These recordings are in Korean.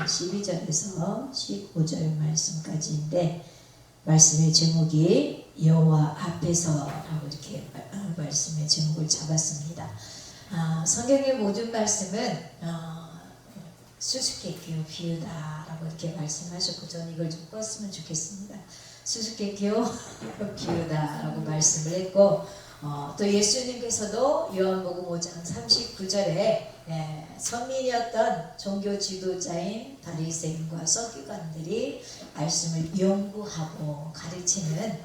12절에서 15절 말씀까지인데, 말씀의 제목이 여호와 앞에서라고 이렇게 말씀의 제목을 잡았습니다. 성경의 모든 말씀은 수수께끼요 비유다라고 이렇게 말씀하셨고, 저는 이걸 좀 껐으면 좋겠습니다. 수수께끼요 비유다라고 말씀을 했고, 또 예수님께서도 요한복음 5장 39절에 선민이었던 종교 지도자인 바리새인과 서기관들이 말씀을 연구하고 가르치는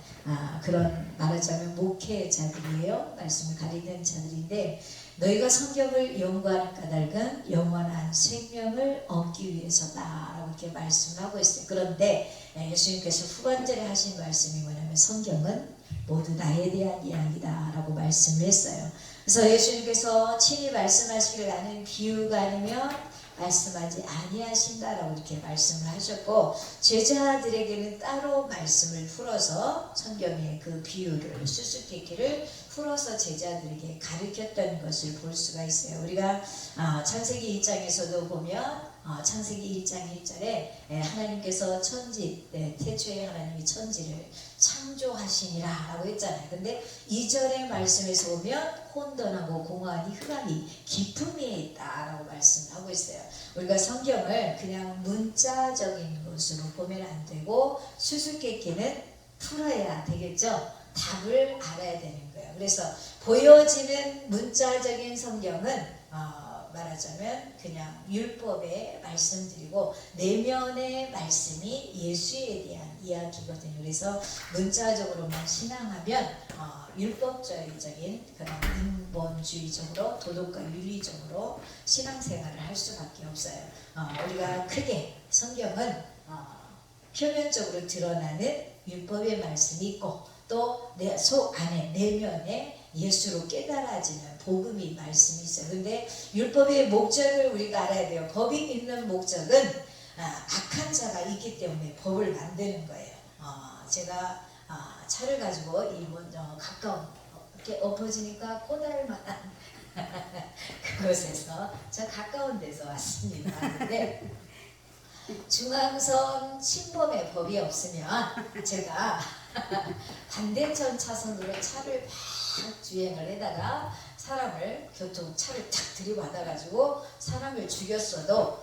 그런, 말하자면 목회자들이에요. 말씀을 가리는 자들인데, 너희가 성경을 연구하는 까닭은 영원한 생명을 얻기 위해서다라고 이렇게 말씀을 하고 있어요. 그런데 예수님께서 후반절에 하신 말씀이 뭐냐면, 성경은 모두 나에 대한 이야기다 라고 말씀을 했어요. 그래서 예수님께서 친히 말씀하시길, 나는 비유가 아니면 말씀하지 아니하신다라고 이렇게 말씀을 하셨고, 제자들에게는 따로 말씀을 풀어서 성경의 그 비유를, 수수께끼를 풀어서 제자들에게 가르쳤던 것을 볼 수가 있어요. 우리가 창세기 2장에서도 보면 창세기 1장 1절에 하나님께서 태초에 하나님이 천지를 창조하시니라 라고 했잖아요. 근데 2절의 말씀에서 보면 혼돈하고 공허하니 흑암이 깊음 위에 있다 라고 말씀을 하고 있어요. 우리가 성경을 그냥 문자적인 것으로 보면 안 되고, 수수께끼는 풀어야 되겠죠. 답을 알아야 되는 거예요. 그래서 보여지는 문자적인 성경은 말하자면 그냥 율법의 말씀드리고, 내면의 말씀이 예수에 대한 이야기거든요. 그래서 문자적으로만 신앙하면 율법적인 그런 인본주의적으로, 도덕과 윤리적으로 신앙생활을 할 수밖에 없어요. 우리가 크게 성경은 표면적으로 드러나는 율법의 말씀이 있고, 또 내 속 안에 내면에 예수로 깨달아지는 복음이 말씀이 있어요. 근데 율법의 목적을 우리가 알아야 돼요. 법이 있는 목적은 악한 자가 있기 때문에 법을 만드는 거예요. 제가 차를 가지고 가까운, 이렇게 엎어지니까 꼬달만한 그곳에서, 저 가까운 데서 왔습니다. 근데 중앙선 침범의 법이 없으면 제가 반대편 차선으로 차를 막 주행을 해다가 차를 탁 들이받아가지고 사람을 죽였어도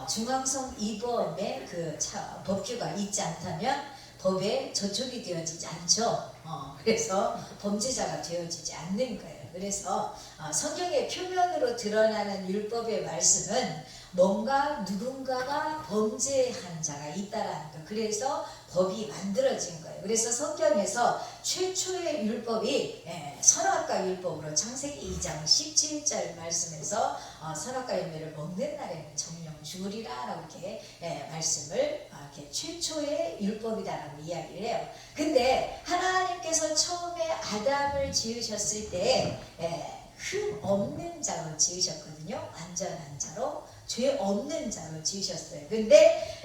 중앙선 이범의 그 법규가 있지 않다면 법에 저촉이 되어지지 않죠. 그래서 범죄자가 되어지지 않는 거예요. 그래서 성경의 표면으로 드러나는 율법의 말씀은 뭔가 누군가가 범죄한 자가 있다라는 거. 그래서 법이 만들어진 거예요. 그래서 성경에서 최초의 율법이 선악과 율법으로, 창세기 2장 17절 말씀에서 선악과 열매를 먹는 날에는 정령 죽으리라 라고 이렇게 말씀을, 이렇게 최초의 율법이다라고 이야기를 해요. 근데 하나님께서 처음에 아담을 지으셨을 때 흠 없는 자로 지으셨거든요. 완전한 자로, 죄 없는 자로 지으셨어요. 근데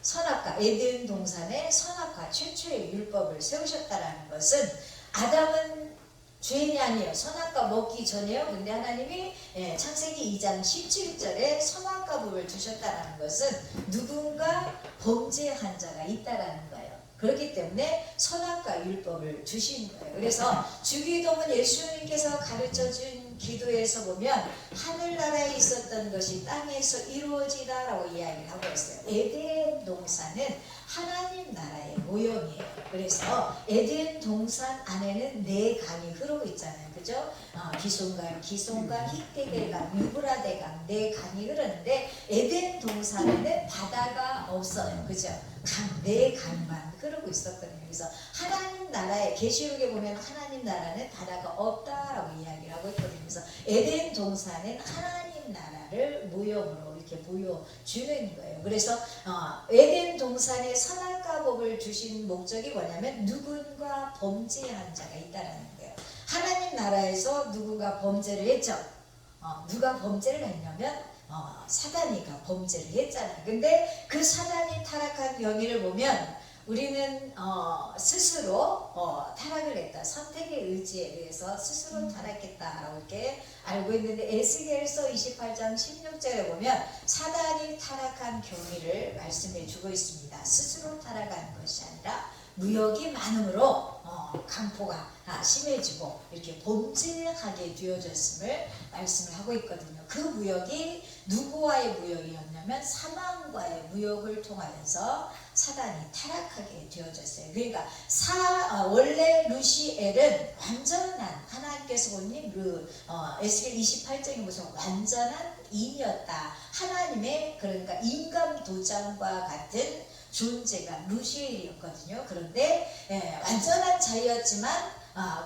선악과, 에덴 동산에 선악과 최초의 율법을 세우셨다라는 것은, 아담은 죄인이 아니에요. 선악과 먹기 전에요. 근데 하나님이 창세기 2장 17절에 선악과 법을 주셨다라는 것은 누군가 범죄한 자가 있다라는 거예요. 그렇기 때문에 선악과 율법을 주신 거예요. 그래서 주기도문 예수님께서 가르쳐준 기도에서 보면, 하늘나라에 있었던 것이 땅에서 이루어지다라고 이야기를 하고 있어요. 에덴 동산은 하나님 나라의 모형이에요. 그래서 에덴 동산 안에는 4강이 흐르고 있잖아요. 그죠? 기손강, 히데겔강, 유브라데강 4강이 흐르는데, 에덴 동산에는 바다가 없어요. 그죠? 4강만 흐르고 있었거든요. 그래서 하나님 나라에, 계시록에 보면 하나님 나라는 바다가 없다라고 이야기를 하고 있거든요. 그래서 에덴 동산은 하나님 나라를 모형으로 이렇게 보여주는 거예요. 그래서 에덴 동산에 선악과 법을 주신 목적이 뭐냐면, 누군가 범죄한 자가 있다라는 거예요. 하나님 나라에서 누군가 범죄를 했죠. 누가 범죄를 했냐면 사단이가 범죄를 했잖아요. 근데 그 사단이 타락한 영예를 보면 우리는 스스로 타락을 했다. 선택의 의지에 의해서 스스로 타락했다라고 이렇게 알고 있는데 에스겔서 28장 16절에 보면 사단이 타락한 경위를 말씀해 주고 있습니다. 스스로 타락한 것이 아니라 무역이 많음으로 강포가 심해지고 이렇게 범죄하게 되어졌음을 말씀을 하고 있거든요. 그 무역이 누구와의 무역이었냐면 사망과의 무역을 통하여서 사단이 타락하게 되어졌어요. 그러니까 원래 루시엘은 완전한 하나님께서 보니 에스겔 28장에 보면 완전한 인이었다. 하나님의 그러니까 인간 도장과 같은 존재가 루시엘이었거든요. 그런데 완전한 자였지만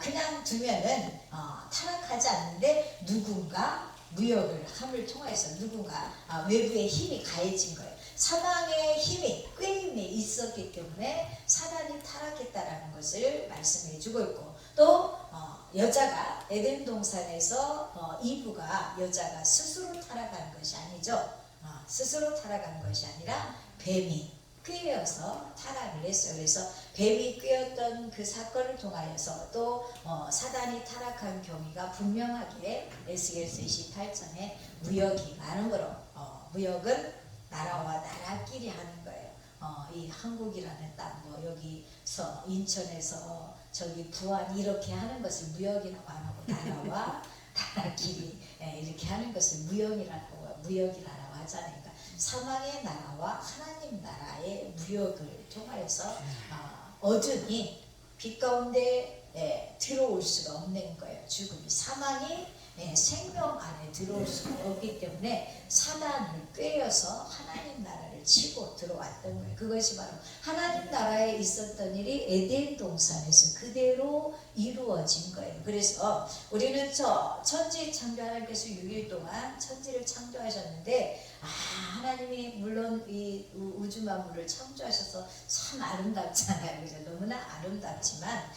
그냥 두면은 타락하지 않는데 누군가 무역을 함을 통해서 누군가 외부의 힘이 가해진 거예요. 사망의 힘이 꾀임에 있었기 때문에 사단이 타락했다라는 것을 말씀해 주고 있고 또 여자가 에덴 동산에서 이브가 여자가 스스로 타락한 것이 아니죠. 스스로 타락한 것이 아니라 뱀이 꾀어서 타락을 했어요. 그래서 뱀이 꾀었던 그 사건을 통하여서 또 사단이 타락한 경위가 분명하게 에스겔서 28장에 무역이 많으므로 무역은 나라와 나라끼리 하는 거예요. 이 한국이라는 땅, 여기서 인천에서 저기 부안 이렇게 하는 것을 무역이라고 안 하고 나라와 나라끼리 이렇게 하는 것을 무역이라고 하잖아요. 그러니까 사망의 나라와 하나님 나라의 무역을 통하여서 어둠이 빛 가운데 들어올 수가 없는 거예요. 죽음이 사망이 생명 안에 들어올 수가 없기 때문에 사단을 꾀어서 하나님 나라를 치고 들어왔던 거예요. 그것이 바로 하나님 나라에 있었던 일이 에덴 동산에서 그대로 이루어진 거예요. 그래서 우리는 천지 창조 하나님께서 6일 동안 천지를 창조하셨는데 하나님이 물론 이 우주 만물을 창조하셔서 참 아름답잖아요. 그죠? 너무나 아름답지만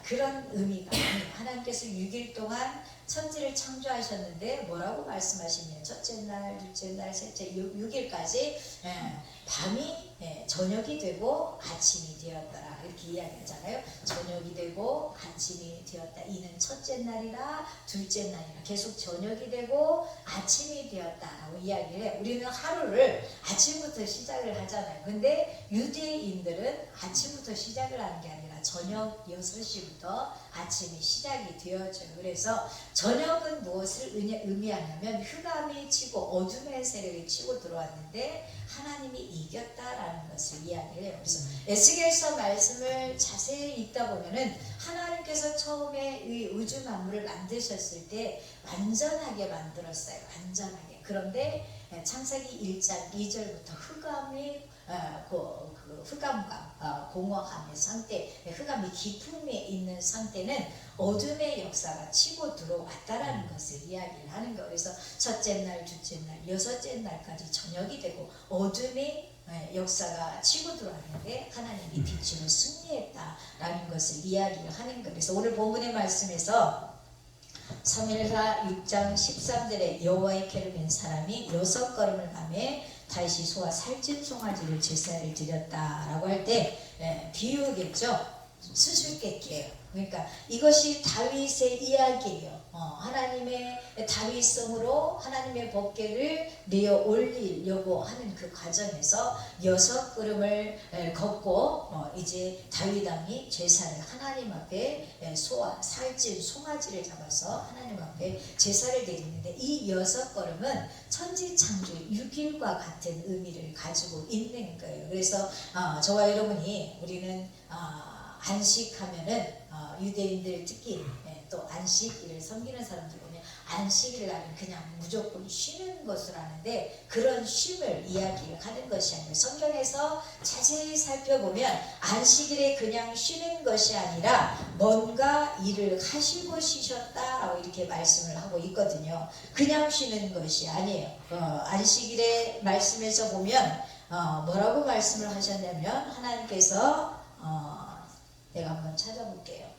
그런 의미가 아니에요. 하나님께서 6일 동안 천지를 창조하셨는데 뭐라고 말씀하시면 첫째 날, 둘째 날, 셋째 6일까지 밤이 저녁이 되고 아침이 되었더라 이렇게 이야기하잖아요. 저녁이 되고 아침이 되었다. 이는 첫째 날이라 둘째 날이라 계속 저녁이 되고 아침이 되었다라고 이야기를 해요. 우리는 하루를 아침부터 시작을 하잖아요. 근데 유대인들은 아침부터 시작을 하는 게 아니라 저녁 6시부터 아침이 시작이 되었죠. 그래서 저녁은 무엇을 의미하냐면 흑암이 치고 어둠의 세력이 치고 들어왔는데 하나님이 이겼다라는 것을 이야기를 해요. 그래서 에스겔서 말씀을 자세히 읽다 보면은 하나님께서 처음에 이 우주 만물을 만드셨을 때 완전하게 만들었어요. 완전하게. 그런데 창세기 1장 2절부터 흑암이 흑암과 공허함의 상태, 흑암이 깊음에 있는 상태는 어둠의 역사가 치고 들어왔다라는 것을 이야기를 하는 거예요. 그래서 첫째 날, 둘째 날, 여섯째 날까지 저녁이 되고 어둠의 역사가 치고 들어왔는데 하나님이 빛으로 승리했다라는 것을 이야기를 하는 거예요. 그래서 오늘 본문의 말씀에서 사무엘하 6장 13절에 여호와의 계름인 사람이 6걸음을 밤에 다시 소와 살찐 송아지를 제사를 드렸다라고 할 때 비유겠죠. 수수께끼예요. 그러니까 이것이 다윗의 이야기예요. 하나님의 다윗성으로 하나님의 법궤를 내어 올리려고 하는 그 과정에서 6걸음을 걷고 이제 다윗 왕이 제사를 하나님 앞에 소와 살찐 송아지를 잡아서 하나님 앞에 제사를 드리는데 이 6걸음은 천지창조 6일과 같은 의미를 가지고 있는 거예요. 그래서 저와 여러분이 우리는 안식하면은 유대인들 특히 또 안식일을 섬기는 사람들 보면 안식일을 하면 그냥 무조건 쉬는 것을 하는데 그런 쉼을 이야기를 하는 것이 아니라 성경에서 자세히 살펴보면 안식일에 그냥 쉬는 것이 아니라 뭔가 일을 하시고 쉬셨다라고 이렇게 말씀을 하고 있거든요. 그냥 쉬는 것이 아니에요. 안식일의 말씀에서 보면 뭐라고 말씀을 하셨냐면 하나님께서 내가 한번 찾아볼게요.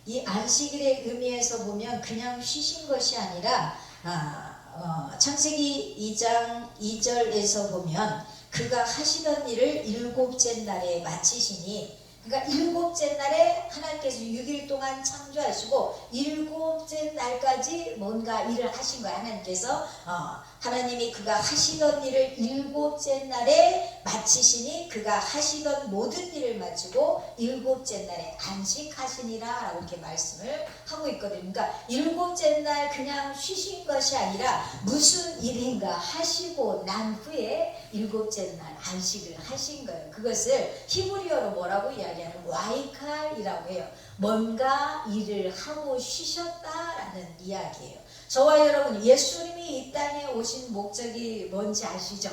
이 안식일의 의미에서 보면 그냥 쉬신 것이 아니라 창세기 2장 2절에서 보면 그가 하시던 일을 일곱째 날에 마치시니, 그러니까 일곱째 날에 하나님께서 6일 동안 창조하시고 일곱째 날까지 뭔가 일을 하신 거야. 하나님께서 하나님이 그가 하시던 일을 일곱째 날에 마치시니 그가 하시던 모든 일을 마치고 일곱째 날에 안식하시니라 라고 이렇게 말씀을 하고 있거든요. 그러니까 일곱째 날 그냥 쉬신 것이 아니라 무슨 일인가 하시고 난 후에 일곱째 날 안식을 하신 거예요. 그것을 히브리어로 뭐라고 이야기하는 와이칼이라고 해요. 뭔가 일을 하고 쉬셨다라는 이야기예요. 저와 여러분, 예수님이 이 땅에 오신 목적이 뭔지 아시죠?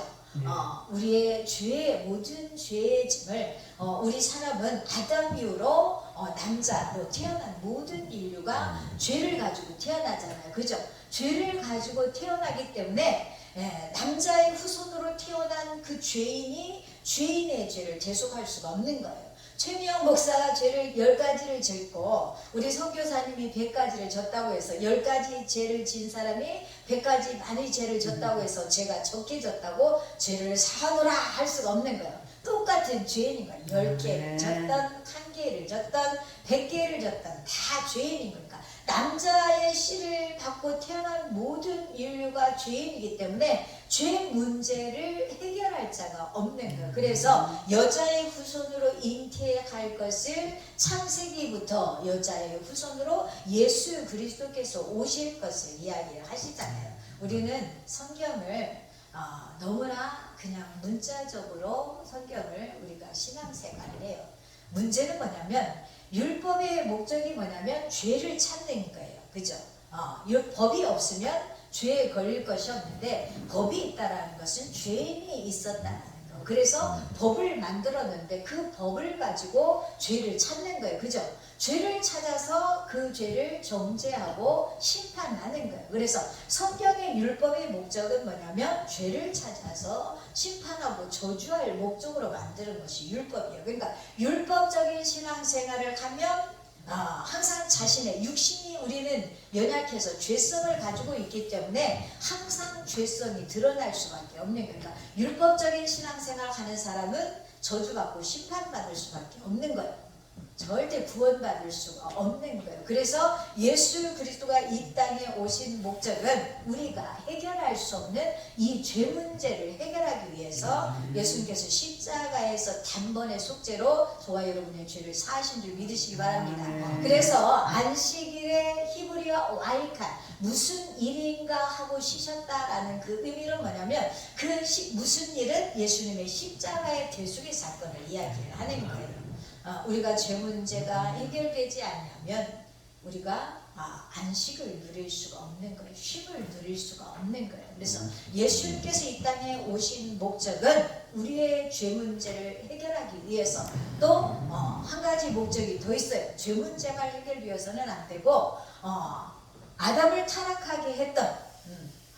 우리의 죄의 모든 죄의 짐을 우리 사람은 아담 이후로 남자로 태어난 모든 인류가 죄를 가지고 태어나잖아요. 그죠? 죄를 가지고 태어나기 때문에 남자의 후손으로 태어난 그 죄인이 죄인의 죄를 대속할 수가 없는 거예요. 최미영 목사가 죄를 10가지를 짓고 우리 선교사님이 100가지를 졌다고 해서 10가지 죄를 진 사람이 100가지 많이 죄를 졌다고 해서 죄가 적게 졌다고 죄를 사하노라 할 수가 없는 거예요. 똑같은 죄인인 거예요. 10개 졌던, 1개를 졌던, 100개를 졌던 다 죄인인 거니까. 남자의 씨를 받고 태어난 모든 인류가 죄인이기 때문에 죄 문제를 해결할 자가 없는 거예요. 그래서 여자의 후손으로 잉태할 것을 창세기부터 여자의 후손으로 예수 그리스도께서 오실 것을 이야기를 하시잖아요. 우리는 성경을 너무나 그냥 문자적으로 성경을 우리가 신앙생활을 해요. 문제는 뭐냐면 율법의 목적이 뭐냐면 죄를 찾는 거예요. 그죠? 법이 없으면 죄에 걸릴 것이 없는데 법이 있다라는 것은 죄인이 있었다는 거. 그래서 법을 만들었는데 그 법을 가지고 죄를 찾는 거예요. 그죠? 죄를 찾아서 그 죄를 정죄하고 심판하는 거예요. 그래서 성경의 율법의 목적은 뭐냐면 죄를 찾아서 심판하고 저주할 목적으로 만드는 것이 율법이에요. 그러니까 율법적인 신앙생활을 하면 항상 자신의 육신이 우리는 연약해서 죄성을 가지고 있기 때문에 항상 죄성이 드러날 수밖에 없는 거예요. 그러니까 율법적인 신앙생활을 하는 사람은 저주받고 심판받을 수밖에 없는 거예요. 절대 구원받을 수가 없는 거예요. 그래서 예수 그리스도가 이 땅에 오신 목적은 우리가 해결할 수 없는 이 죄 문제를 해결하기 위해서 예수님께서 십자가에서 단번에 속죄로 저와 여러분의 죄를 사하신 줄 믿으시기 바랍니다. 그래서 안식일에 히브리어 와이칼, 무슨 일인가 하고 쉬셨다라는 그 의미는 뭐냐면 무슨 일은 예수님의 십자가의 대속의 사건을 이야기를 하는 거예요. 우리가 죄 문제가 해결되지 않으면 우리가 안식을 누릴 수가 없는 거예요. 쉼을 누릴 수가 없는 거예요. 그래서 예수님께서 이 땅에 오신 목적은 우리의 죄 문제를 해결하기 위해서 또 한 가지 목적이 더 있어요. 죄 문제만 해결되어서는 안 되고 아담을 타락하게 했던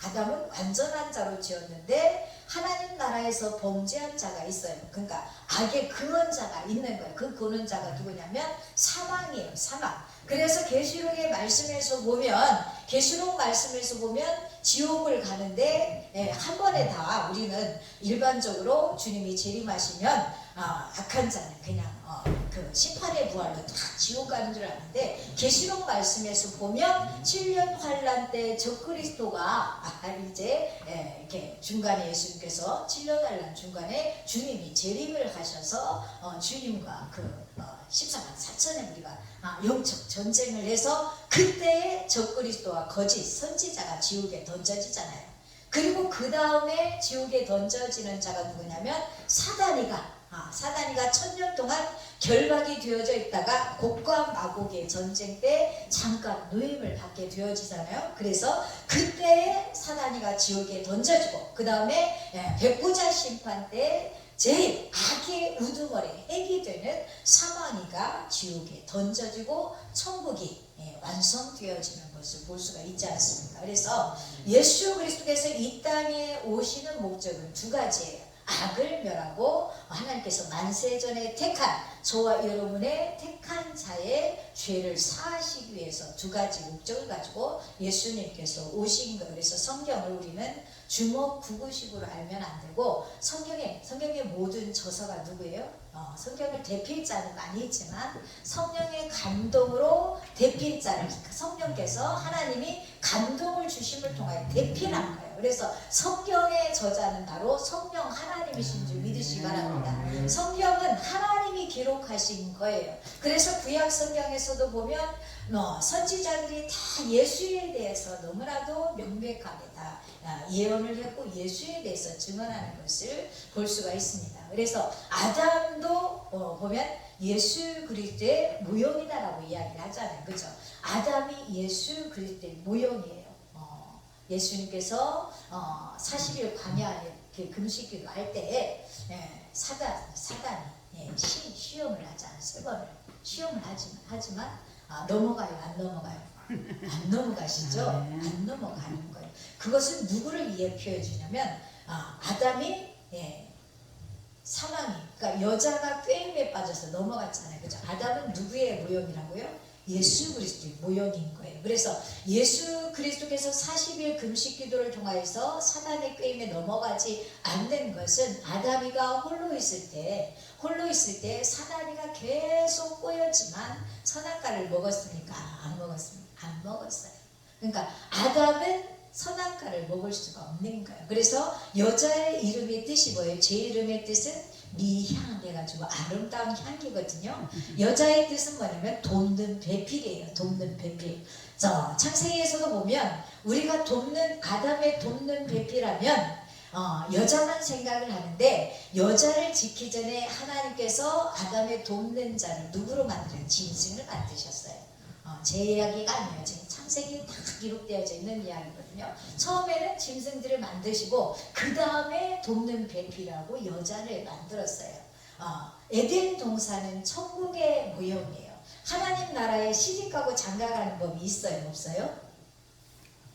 아담은 완전한 자로 지었는데 하나님 나라에서 범죄한 자가 있어요. 그러니까 악의 근원자가 있는 거예요. 그 근원자가 누구냐면 사망이에요. 사망. 그래서 계시록의 말씀에서 보면 지옥을 가는데 한 번에 다 우리는 일반적으로 주님이 재림하시면 악한 자는 그냥 그 심판의 부활로 다 지옥 가는 줄 아는데 계시록 말씀에서 보면 7년 환란 때 적그리스도가 이제 이렇게 중간에 예수님께서 7년 환란 중간에 주님이 재림을 하셔서 주님과 그 14만 4천의 우리가 영적 전쟁을 해서 그때의 적그리스도와 거짓 선지자가 지옥에 던져지잖아요. 그리고 그 다음에 지옥에 던져지는 자가 누구냐면 사단이가 1000년 동안 결박이 되어져 있다가 곡과 마곡의 전쟁 때 잠깐 노임을 받게 되어지잖아요. 그래서 그때에 사단이가 지옥에 던져지고 그 다음에 백부자 심판 때 제일 악의 우두머리 핵이 되는 사망이가 지옥에 던져지고 천국이 완성되어지는 것을 볼 수가 있지 않습니까? 그래서 예수 그리스도께서 이 땅에 오시는 목적은 두 가지예요. 악을 멸하고 하나님께서 만세전에 택한 저와 여러분의 택한 자의 죄를 사하시기 위해서 두 가지 목적을 가지고 예수님께서 오신 거예요. 그래서 성경을 우리는 주먹구구식으로 알면 안 되고 성경의 모든 저서가 누구예요? 성경을 대필 자는 많이 있지만 성령의 감동으로 대필 자를 성령께서 하나님이 감동을 주심을 통하여 대필한 거예요. 그래서 성경의 저자는 바로 성령 하나님이신 줄 믿으시기 바랍니다. 성경은 하나님이 기록하신 거예요. 그래서 구약 성경에서도 보면 선지자들이 다 예수에 대해서 너무나도 명백하게 다 예언을 했고 예수에 대해서 증언하는 것을 볼 수가 있습니다. 그래서 아담도 보면 예수 그리스도의 모형이다라고 이야기를 하잖아요. 그죠? 아담이 예수 그리스도의 모형이에요. 예수님께서 40일 광야에 금식기도 할 때에 사단이 시험을 하잖아요. 세 번을 시험을 하지만 넘어가요? 안 넘어가요? 안 넘어가시죠? 안 넘어가는 거예요. 그것은 누구를 예표해 주냐면 아담이 사망이 그러니까 여자가 꾀임에 빠져서 넘어갔잖아요. 그죠? 아담은 누구의 모형이라고요? 예수 그리스도의 모형인 거예요. 그래서 예수 그리스도께서 40일 금식 기도를 통하여서 사단의 꾀임에 넘어가지 않는 것은 아담이가 홀로 있을 때 사단이가 계속 꼬였지만 선악과를 먹었습니까? 안 먹었습니다. 안 먹었어요. 그러니까 아담은 선악과를 먹을 수가 없는 거예요. 그래서 여자의 이름의 뜻이 뭐예요? 제 이름의 뜻은 미향 해가지고 아름다운 향기거든요. 여자의 뜻은 뭐냐면 돕는 배필이에요. 돕는 배필. 창세기에서도 보면 우리가 돕는 아담의 돕는 배필하면 여자만 생각을 하는데 여자를 짓기 전에 하나님께서 아담의 돕는 자를 누구로 만들어요? 짐승을 만드셨어요. 제 이야기가 아니에요. 지금 창세기에 다 기록되어져 있는 이야기거든요. 처음에는 짐승들을 만드시고 그 다음에 돕는 배필하고 여자를 만들었어요. 에덴 동산은 천국의 모형이에요. 하나님 나라에 시집가고 장가가는 법이 있어요? 없어요?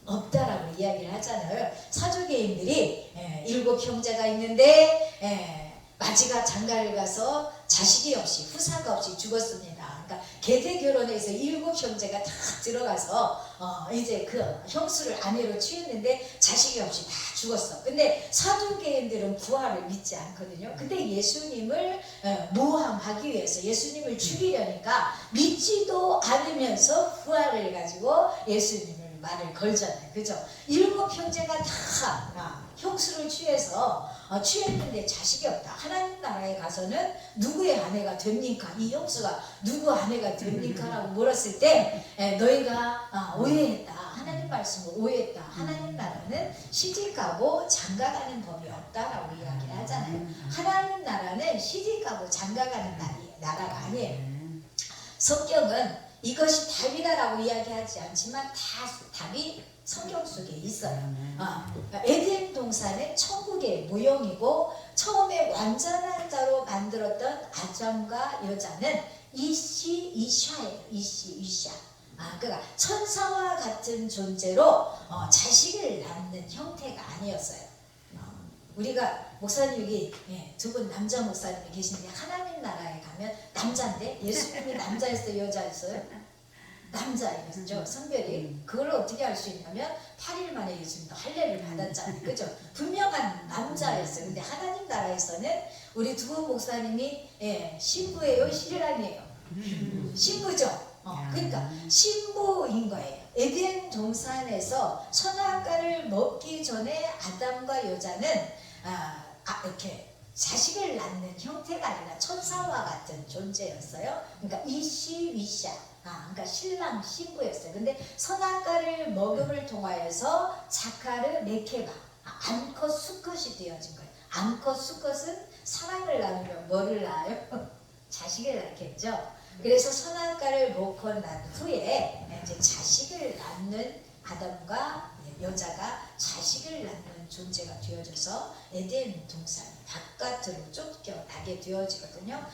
없다라고 이야기를 하잖아요. 사두개인들이 7 형제가 있는데 마지가 장가를 가서 자식이 없이 후사가 없이 죽었습니다. 그러니까 계대 결혼해서 7 형제가 다 들어가서 이제 그 형수를 아내로 취했는데 자식이 없이 다 죽었어. 근데 사두개인들은 부활을 믿지 않거든요. 근데 예수님을 모함하기 위해서 예수님을 죽이려니까 믿지도 않으면서 부활을 가지고 예수님을 말을 걸잖아요. 그죠? 7 형제가 다 형수를 취했는데 자식이 없다. 하나님 나라에 가서는 누구의 아내가 됩니까? 이 형수가 누구 아내가 됩니까? 라고 물었을 때 너희가 오해했다. 하나님 말씀을 오해했다. 하나님 나라는 시집가고 장가가는 법이 없다라고 이야기를 하잖아요. 하나님 나라는 시집가고 장가가는 나라가 아니에요. 성경은 이것이 답이다라고 이야기하지 않지만 답이 성경 속에 있어요. 에덴 동산은 천국의 모형이고 처음에 완전한 자로 만들었던 아담과 여자는 이시이샤예요. 이시이샤. 그러니까 천사와 같은 존재로 자식을 낳는 형태가 아니었어요. 우리가 목사님이 2분 남자 목사님이 계신데 하나님 나라에 가면 남자인데 예수님이 남자였어요? 여자였어요? 남자였죠. 성별이. 그걸 어떻게 알 수 있냐면 8일 만에 예수님도 할례를 받았잖아요. 그죠? 분명한 남자였어요. 근데 하나님 나라에서는 우리 두분 목사님이 신부예요? 신랑이에요? 신부죠. 그러니까 신부인 거예요. 에덴 동산에서 선악과를 먹기 전에 아담과 여자는 이렇게 자식을 낳는 형태가 아니라 천사와 같은 존재였어요. 그러니까 이시위샤, 그러니까 신랑 신부였어요. 근데 선악과를 먹음을 통하여서 자카르 메케바, 암컷 수컷이 되어진 거예요. 암컷 수컷은 사랑을 낳으면 뭐를 낳아요? 자식을 낳겠죠. 그래서 선악과를 먹고 난 후에 이제 자식을 낳는 아담과 여자가 자식을 낳는 존재가 되어져서 에덴 동산 바깥으로 쫓겨나게 되어지거든요.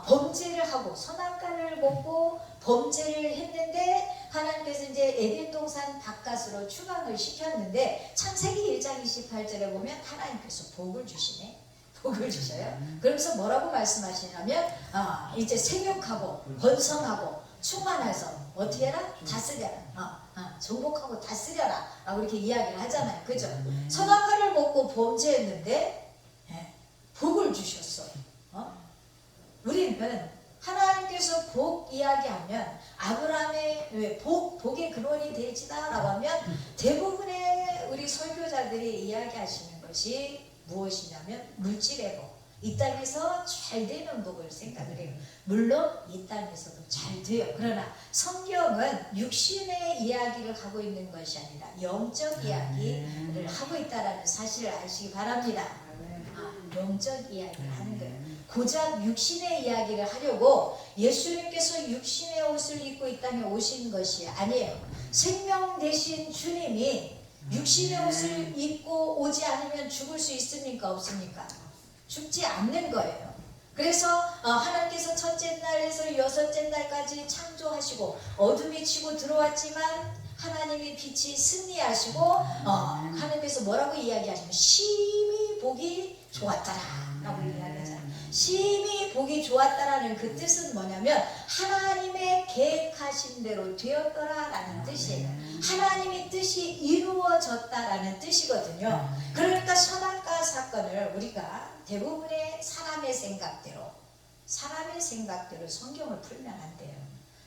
범죄를 하고 선악과를 먹고 범죄를 했는데 하나님께서 이제 에덴 동산 바깥으로 추방을 시켰는데 창세기 1장 28절에 보면 하나님께서 복을 주시네. 복을 주셔요. 그러면서 뭐라고 말씀하시냐면 이제 생육하고 번성하고 충만해서 어떻게 해라? 다스려라. 정복하고 다스려라 라고 이렇게 이야기를 하잖아요. 그죠? 선악과를 먹고 범죄했는데 복을 주셨어. 우리는 하나님께서 복 이야기하면 아브라함의 복의 근원이 되지다 라고 하면 대부분의 우리 설교자들이 이야기하시는 것이 무엇이냐면 물질의 복, 이 땅에서 잘 되는 복을 생각을 해요. 물론 이 땅에서도 잘 돼요. 그러나 성경은 육신의 이야기를 하고 있는 것이 아니라 영적 이야기를 하고 있다는 사실을 아시기 바랍니다. 영적 이야기를 하는 거예요. 고작 육신의 이야기를 하려고 예수님께서 육신의 옷을 입고 이 땅에 오신 것이 아니에요. 생명 되신 주님이 육신의 옷을 입고 오지 않으면 죽을 수 있습니까? 없습니까? 죽지 않는 거예요. 그래서 하나님께서 첫째 날에서 여섯째 날까지 창조하시고 어둠이 치고 들어왔지만 하나님이 빛이 승리하시고 하나님께서 뭐라고 이야기하시면 심히 보기 좋았더라 라고 이야기하잖아요. 심히 보기 좋았다라는 그 뜻은 뭐냐면 하나님의 계획하신 대로 되었더라 라는 뜻이에요. 하나님의 뜻이 이루어졌다라는 뜻이거든요. 그러니까 선악과 사건을 우리가 대부분의 사람의 생각대로 성경을 풀면 안 돼요.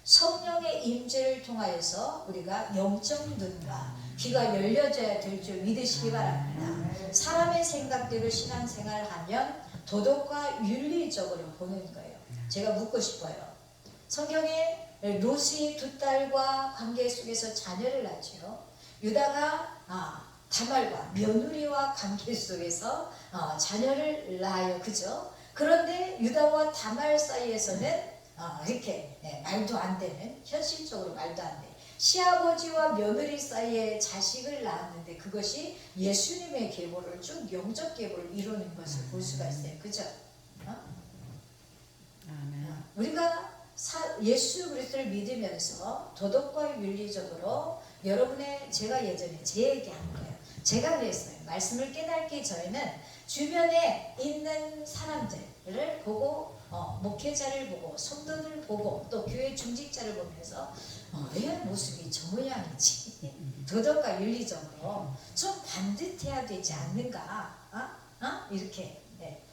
성령의 임재를 통하여서 우리가 영적 눈과 귀가 열려져야 될 줄 믿으시기 바랍니다. 사람의 생각대로 신앙생활을 하면 도덕과 윤리적으로 보는 거예요. 제가 묻고 싶어요. 성경에 롯이 두 딸과 관계 속에서 자녀를 낳죠. 유다가 다말과 며느리와 관계 속에서 자녀를 낳아요. 그죠? 그런데 유다와 다말 사이에서는 이렇게 말도 안 되는, 현실적으로 말도 안 돼. 시아버지와 며느리 사이에 자식을 낳았는데 그것이 예수님의 계보를 쭉 영적 계보를 이루는 것을 볼 수가 있어요. 그죠? 우리가 예수 그리스도를 믿으면서 도덕과 윤리적으로 제가 예전에 제 얘기한 거예요. 제가 그랬어요. 말씀을 깨닫기 전에는 주변에 있는 사람들을 보고 목회자를 보고 성도를 보고 또 교회 중직자를 보면서 왜 모습이 저 모양이지? 도덕과 윤리적으로 좀 반듯해야 되지 않는가? 이렇게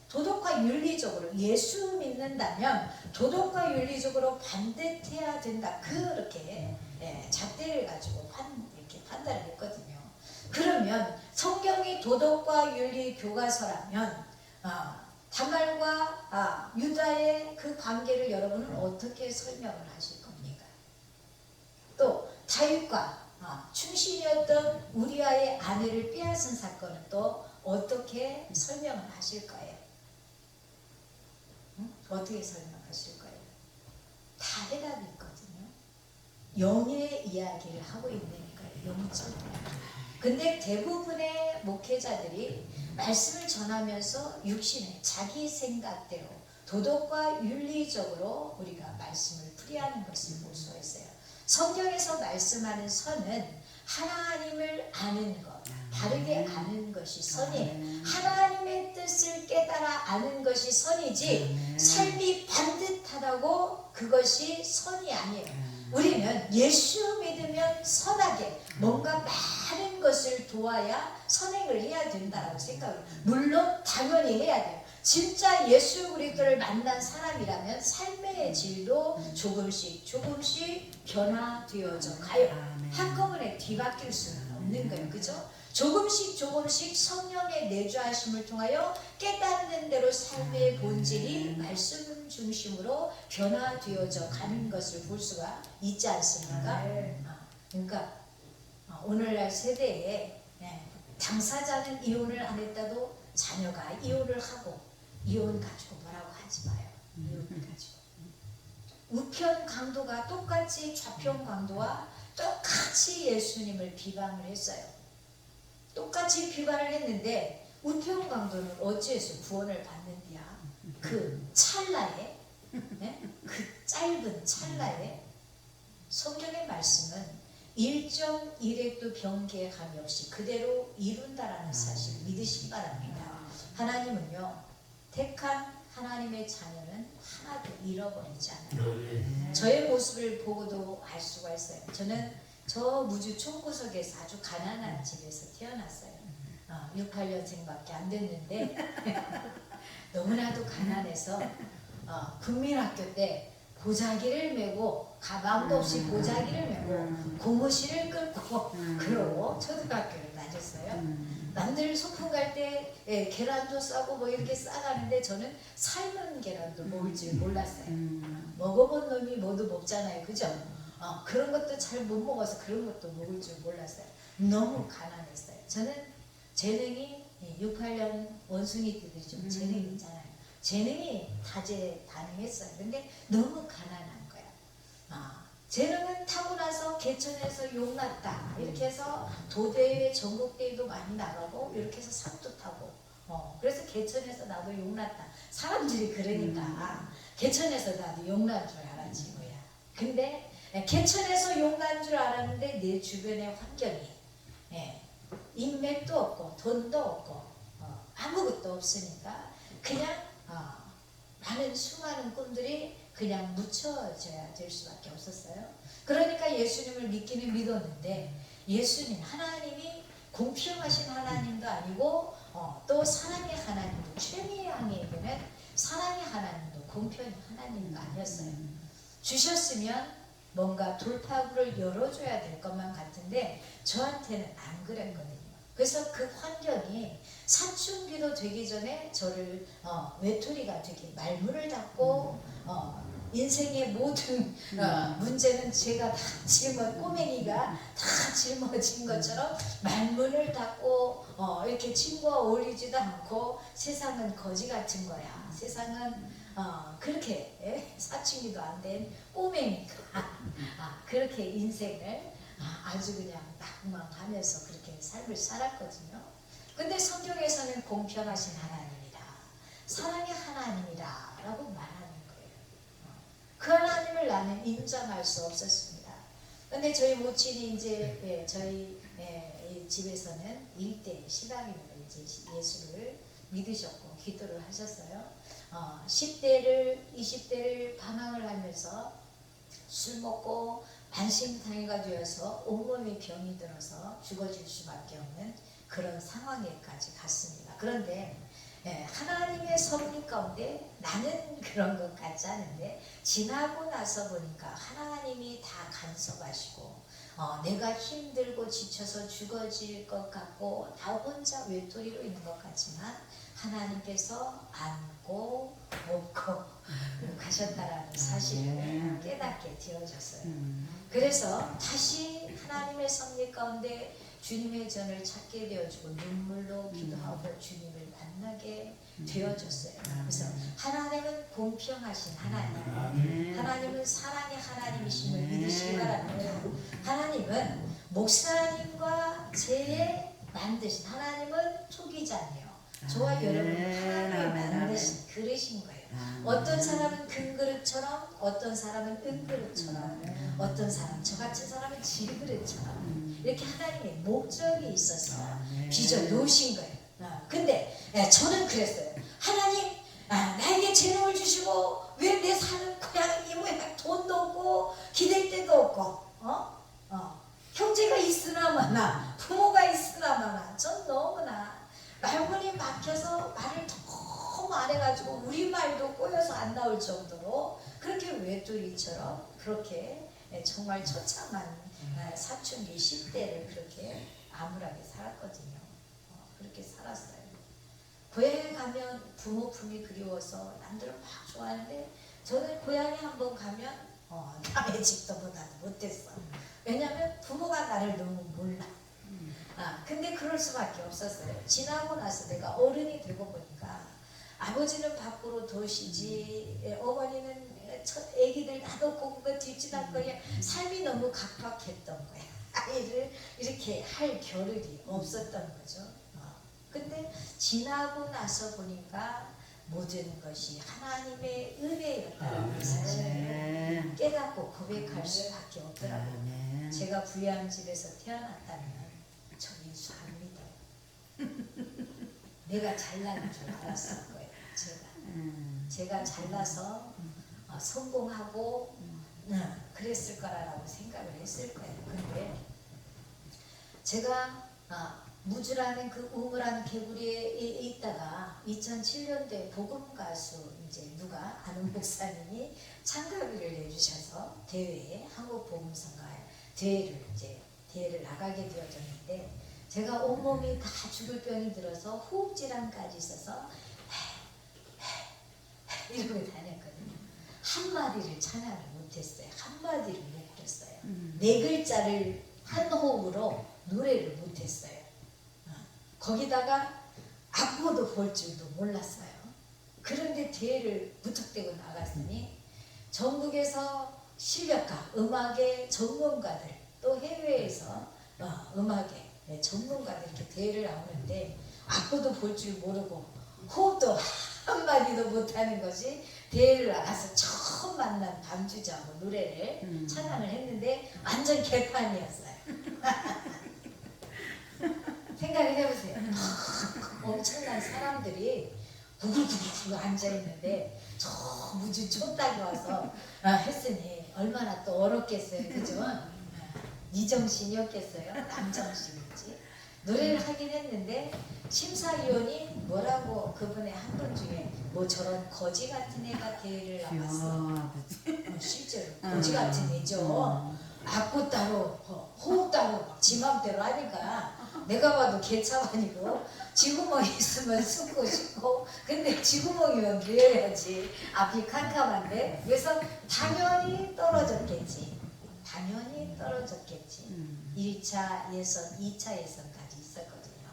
도덕과 윤리적으로 예수 믿는다면 도덕과 윤리적으로 반듯해야 된다. 그렇게 잣대를 가지고 이렇게 판단을 했거든요. 그러면 성경이 도덕과 윤리 교과서라면 다말과 유다의 그 관계를 여러분은 어떻게 설명을 하실 겁니까? 또 다윗과 충신이었던 우리아의 아내를 빼앗은 사건은 또 어떻게 설명을 하실 거예요? 어떻게 설명하실 거예요? 다 해답이 있거든요. 영의 이야기를 하고 있는 거예요. 영적 이야기. 근데 대부분의 목회자들이 말씀을 전하면서 육신의 자기 생각대로 도덕과 윤리적으로 우리가 말씀을 풀이하는 것을 볼 수가 있어요. 성경에서 말씀하는 선은 하나님을 아는 것, 바르게 아는 것이 선이에요. 하나님의 뜻을 깨달아 아는 것이 선이지 삶이 반듯하다고 그것이 선이 아니에요. 우리는 예수 믿으면 선하게 뭔가 많은 것을 도와야 선행을 해야 된다고 생각해요. 물론 당연히 해야 돼요. 진짜 예수 그리스도를 만난 사람이라면 삶의 질도 조금씩 변화되어져 가요. 한꺼번에 뒤바뀔 수는 없는 거예요. 그죠? 조금씩 성령의 내주하심을 통하여 깨닫는 대로 삶의 본질이 말씀 중심으로 변화되어져 가는 것을 볼 수가 있지 않습니까? 그러니까 오늘날 세대에 당사자는 이혼을 안 했다도 자녀가 이혼을 하고 이혼 가지고 뭐라고 하지 마요. 이혼 가지고 우편 강도가 똑같이 좌편 강도와 똑같이 예수님을 비방을 했어요. 똑같이 비방을 했는데 우편 강도는 어찌해서 구원을 받는디야? 그 찰나에 그 짧은 찰나에 성경의 말씀은 1.1획도 변개함이 없이 그대로 이룬다라는 사실을 믿으시기 바랍니다. 하나님은요 택한 하나님의 자녀는 하나도 잃어버리지 않아요. 저의 모습을 보고도 알 수가 있어요. 저는 저 무주 총구석에서 아주 가난한 집에서 태어났어요. 6, 8년생밖에 안 됐는데 너무나도 가난해서 국민학교 때 보자기를 메고 가방도 없이 보자기를 메고 고무실을 끌고 그러고 초등학교를 다녔어요. 남들 소풍 갈 때 계란도 싸고 뭐 이렇게 싸가는데 저는 삶은 계란도 먹을 줄 몰랐어요. 먹어본 놈이 모두 먹잖아요, 그죠? 그런 것도 잘 못 먹어서 그런 것도 먹을 줄 몰랐어요. 너무 가난했어요. 저는 재능이 6, 8년 원숭이 때들이 좀 재능이 있잖아요. 재능이 다재다능했어요. 근데 너무 가난한 거야. 재능은 타고나서 개천에서 용났다 이렇게 해서 도대회 전국대회도 많이 나가고 이렇게 해서 상도 타고 그래서 개천에서 나도 용났다 사람들이 그러니까 개천에서 나도 용난 줄 알았지 뭐야. 근데 개천에서 용난 줄 알았는데 내 주변의 환경이 인맥도 없고 돈도 없고 아무것도 없으니까 그냥 많은 수많은 꿈들이 그냥 묻혀져야 될 수밖에 없었어요. 그러니까 예수님을 믿기는 믿었는데 예수님 하나님이 공평하신 하나님도 아니고 또 사랑의 하나님도 최미양에게는 사랑의 하나님도 공평한 하나님도 아니었어요. 주셨으면 뭔가 돌파구를 열어줘야 될 것만 같은데 저한테는 안 그랬거든요. 그래서 그 환경이 사춘기도 되기 전에 저를 외톨이가 되게 말문을 닫고 인생의 모든 문제는 제가 다 꼬맹이가 다 짊어진 것처럼 말문을 닫고 이렇게 친구와 어울리지도 않고 세상은 거지 같은 거야. 세상은 그렇게 사춘기도 안 된 꼬맹이가 그렇게 인생을 아주 그냥 낙망하면서 그렇게 삶을 살았거든요. 근데 성경에서는 공평하신 하나님이다, 사랑의 하나님이다 라고 말하는 거예요. 그 하나님을 나는 인정할 수 없었습니다. 근데 저희 모친이 이제 저희 집에서는 일대 신앙인으로 이제 예수를 믿으셨고 기도를 하셨어요. 10대를 20대를 방황을 하면서 술 먹고 만신탕이가 되어서 온몸에 병이 들어서 죽어질 수밖에 없는 그런 상황에까지 갔습니다. 그런데 하나님의 섭리 가운데 나는 그런 것 같지 않은데 지나고 나서 보니까 하나님이 다 간섭하시고 내가 힘들고 지쳐서 죽어질 것 같고 나 혼자 외톨이로 있는 것 같지만 하나님께서 안고 먹고 가셨다라는 사실을 깨닫게 되어졌어요. 그래서 다시 하나님의 섭리 가운데 주님의 전을 찾게 되어지고 눈물로 기도하고 주님을 만나게 되어졌어요. 그래서 하나님은 공평하신 하나님, 하나님은 사랑의 하나님이심을 믿으시기 바랍니다. 하나님은 목사님과 제 만드신 하나님은 토기자네요. 저와 여러분은 하나님이 만드신 그릇인 거예요. 어떤 사람은 금그릇처럼, 어떤 사람은 은그릇처럼, 어떤 사람 저같은 사람은 질그릇처럼 이렇게 하나님의 목적이 있어서 빚어 놓으신 거예요. 근데 저는 그랬어요. 하나님 나에게 재능을 주시고 왜 내 사는 고향 이 모양 돈도 없고 기댈 데도 없고 형제가 있으나 마나 부모가 있으나 마나 전 너무나 말문이 막혀서 말을 너무 안 해가지고 우리말도 꼬여서 안 나올 정도로 그렇게 외톨이처럼 그렇게 정말 처참한 사춘기 10대를 그렇게 암울하게 살았거든요. 그렇게 살았어요. 고향에 가면 부모 품이 그리워서 남들은 막 좋아하는데 저는 고향에 한번 가면 남의 집도보다도 못했어. 왜냐하면 부모가 나를 너무 몰라. 근데 그럴 수밖에 없었어요. 지나고 나서 내가 어른이 되고 보니까 아버지는 밖으로 도시지 어머니는 애기들 놔놓고 그거 뒷지나거리 삶이 너무 각박했던 거야. 아이를 이렇게 할 겨를이 없었던 거죠. 근데 지나고 나서 보니까 모든 것이 하나님의 은혜였다는 사실을 깨닫고 고백할 수밖에 없더라고요. 제가 부유한 집에서 태어났다면 저 예수 안 믿어요. 내가 잘나는 줄 알았을 거예요. 제가 잘나서 성공하고 그랬을 거라고 생각을 했을 거예요. 근데 제가 무주라는 그 우물한 개구리에 있다가 2007년도에 복음 가수 이제 누가 아는 목사님이 참가비를 내주셔서 대회에 한국 복음성가에 대회를 나가게 되어졌는데 제가 온몸이 다 죽을 병이 들어서 호흡 질환까지 있어서 이러고 다녔거든요. 한마디를 찬양을 못했어요. 한마디를 못 그렸어요. 네 글자를 한 호흡으로 노래를 못했어요. 거기다가 악보도 볼 줄도 몰랐어요. 그런데 대회를 무턱대고 나갔으니 전국에서 실력가, 음악의 전문가들 또 해외에서 음악의 전문가들 이렇게 대회를 나오는데 악보도 볼 줄 모르고 호흡도 한마디도 못하는 것이 대회를 나가서 처음 만난 반주자하고 노래를 찬양을 했는데 완전 개판이었어요. 생각을 해보세요. 엄청난 사람들이 구글구글 앉아있는데 저 무지 촌딱이 와서 했으니 얼마나 또 어렵겠어요. 그죠? 네 정신이었겠어요? 남정신인지. 노래를 하긴 했는데 심사위원이 뭐라고 그분의 한 분 중에 뭐 저런 거지 같은 애가 대회를 나갔어. 실제로 거지 같은 애죠. 악보 따로 호흡 따로 지 맘대로 하니까 내가 봐도 개차반이고 쥐구멍이 있으면 숨고 싶고 근데 쥐구멍이면 누워야지 앞이 캄캄한데 그래서 당연히 떨어졌겠지. 당연히 떨어졌겠지. 1차 예선, 2차 예선까지 있었거든요.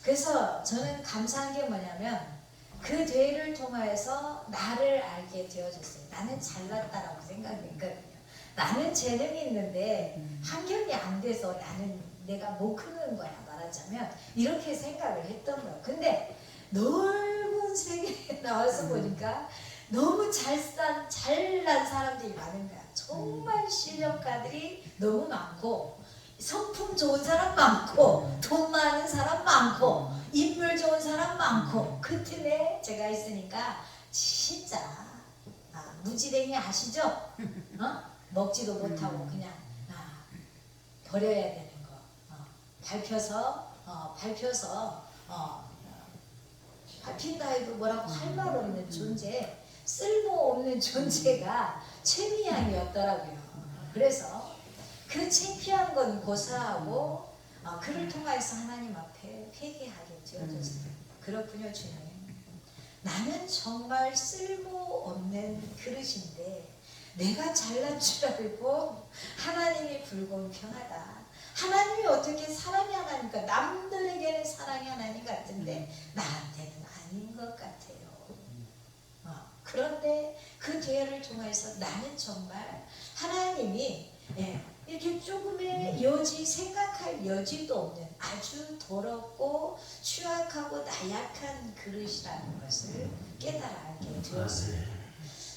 그래서 저는 감사한 게 뭐냐면 그 대회를 통해서 나를 알게 되어졌어요. 나는 잘났다라고 생각했거든요. 나는 재능이 있는데 환경이 안 돼서 나는 내가 못 크는 거야 말하자면 이렇게 생각을 했던 거예요. 근데 넓은 세계에 나와서 보니까 너무 잘난 사람들이 많은 거야. 정말 실력가들이 너무 많고 성품 좋은 사람 많고 돈 많은 사람 많고 인물 좋은 사람 많고 그 틈에 제가 있으니까 진짜 무지랭이 아시죠? 먹지도 못하고 그냥 버려야 되는 거 밟혀서 밟힌다 해도 뭐라고 할 말 없는 존재 쓸모없는 존재가 최미양이었더라고요. 그래서 그 창피한 건 고사하고 그를 통해서 하나님 앞에 회개하게 되어졌어요. 그렇군요 주님. 나는 정말 쓸모없는 그릇인데 내가 잘난 줄 알고 하나님이 불공평하다. 하나님이 어떻게 사랑이 하나니까 남들에게는 사랑이 하나님 같은데 나한테는 아닌 것 같아요. 그런데 그 대회를 통해서 나는 정말 하나님이 이렇게 조금의 여지 생각할 여지도 없는 아주 더럽고 취약하고 나약한 그릇이라는 것을 깨달아 알게 되었어요.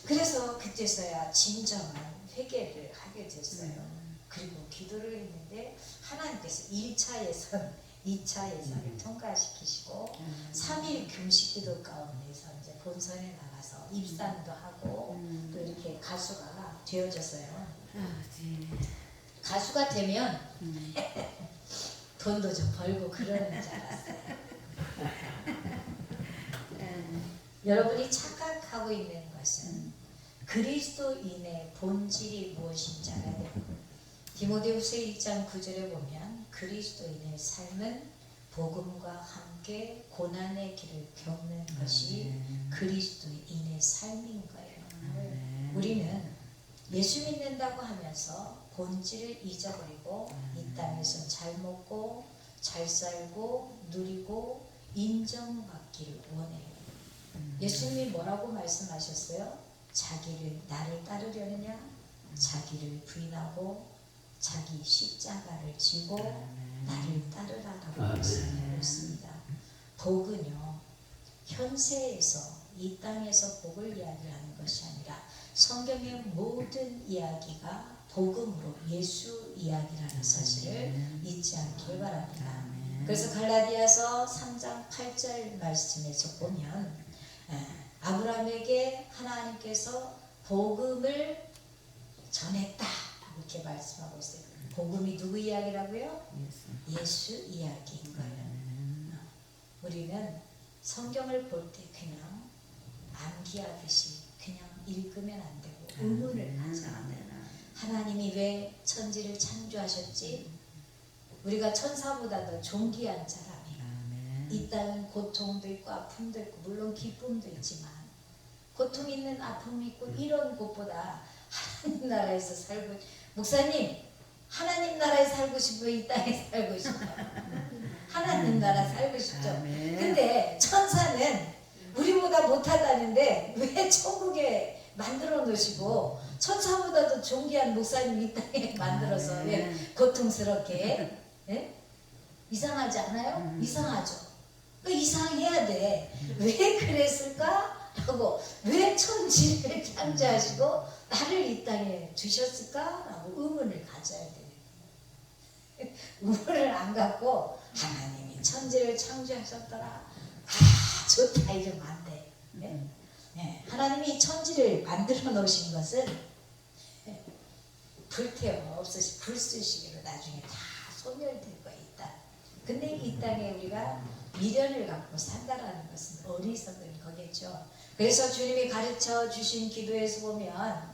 그래서 그때서야 진정한 회개를 하게 됐어요. 그리고 기도를 했는데 하나님께서 1차 예선, 2차 예선을 통과시키시고 3일 금식 기도 가운데서 이제 본선에 나가서 입상도 하고 또 이렇게 가수가 되어졌어요. 가수가 되면 돈도 좀 벌고 그러는 줄 알았어요. 여러분이 착각하고 있는 것은 그리스도인의 본질이 무엇인지 알아야 돼요. 디모데후서 1장 9절에 보면 그리스도인의 삶은 복음과 함께 고난의 길을 겪는 것이 그리스도인의 삶인 거예요. 우리는 예수 믿는다고 하면서 본질을 잊어버리고 이 땅에서 잘 먹고 잘 살고 누리고 인정받기를 원해요. 예수님이 뭐라고 말씀하셨어요? 나를 따르려느냐? 자기를 부인하고 자기 십자가를 지고 나를 따르라라고 말씀하고 있습니다. 복은요, 현세에서 이 땅에서 복을 이야기하는 것이 아니라 성경의 모든 이야기가 복음으로 예수 이야기라는 사실을 잊지 않길 바랍니다. 그래서 갈라디아서 3장 8절 말씀에서 보면 아브라함에게 하나님께서 복음을 전했다 이렇게 말씀하고 있어요. 복음이 누구 이야기라고요? 예수 이야기인 거예요. 우리는 성경을 볼 때 그냥 암기하듯이 그냥 읽으면 안 되고 의문을 가져야 돼요. 하나님이 왜 천지를 창조하셨지? 우리가 천사보다도 존귀한 사람이 이 땅은 고통도 있고 아픔도 있고 물론 기쁨도 있지만 고통 있는 아픔이 있고 이런 곳보다 하나님 나라에서 살고 목사님 하나님 나라에 살고 싶어요? 이 땅에 살고 싶어요? 하나님 나라 살고 싶죠. 근데 천사는 우리보다 못하다는데 왜 천국에 만들어 놓으시고 천사보다도 존귀한 목사님 이 땅에 만들어서 왜 고통스럽게 예? 이상하지 않아요? 이상하죠. 이상해야 돼. 왜 그랬을까? 라고 왜 천지를 창조하시고 나를 이 땅에 두셨을까? 라고 의문을 가져야 돼. 의문을 안 갖고 하나님이 천지를 창조하셨더라. 좋다 이러면 안 돼. 네? 네. 하나님이 천지를 만들어 놓으신 것은 불태워 없으시 불쓰시기로 나중에 다 소멸될 거 있다. 근데 이 땅에 우리가 미련을 갖고 산다라는 것은 어리석은 거겠죠. 그래서 주님이 가르쳐 주신 기도에서 보면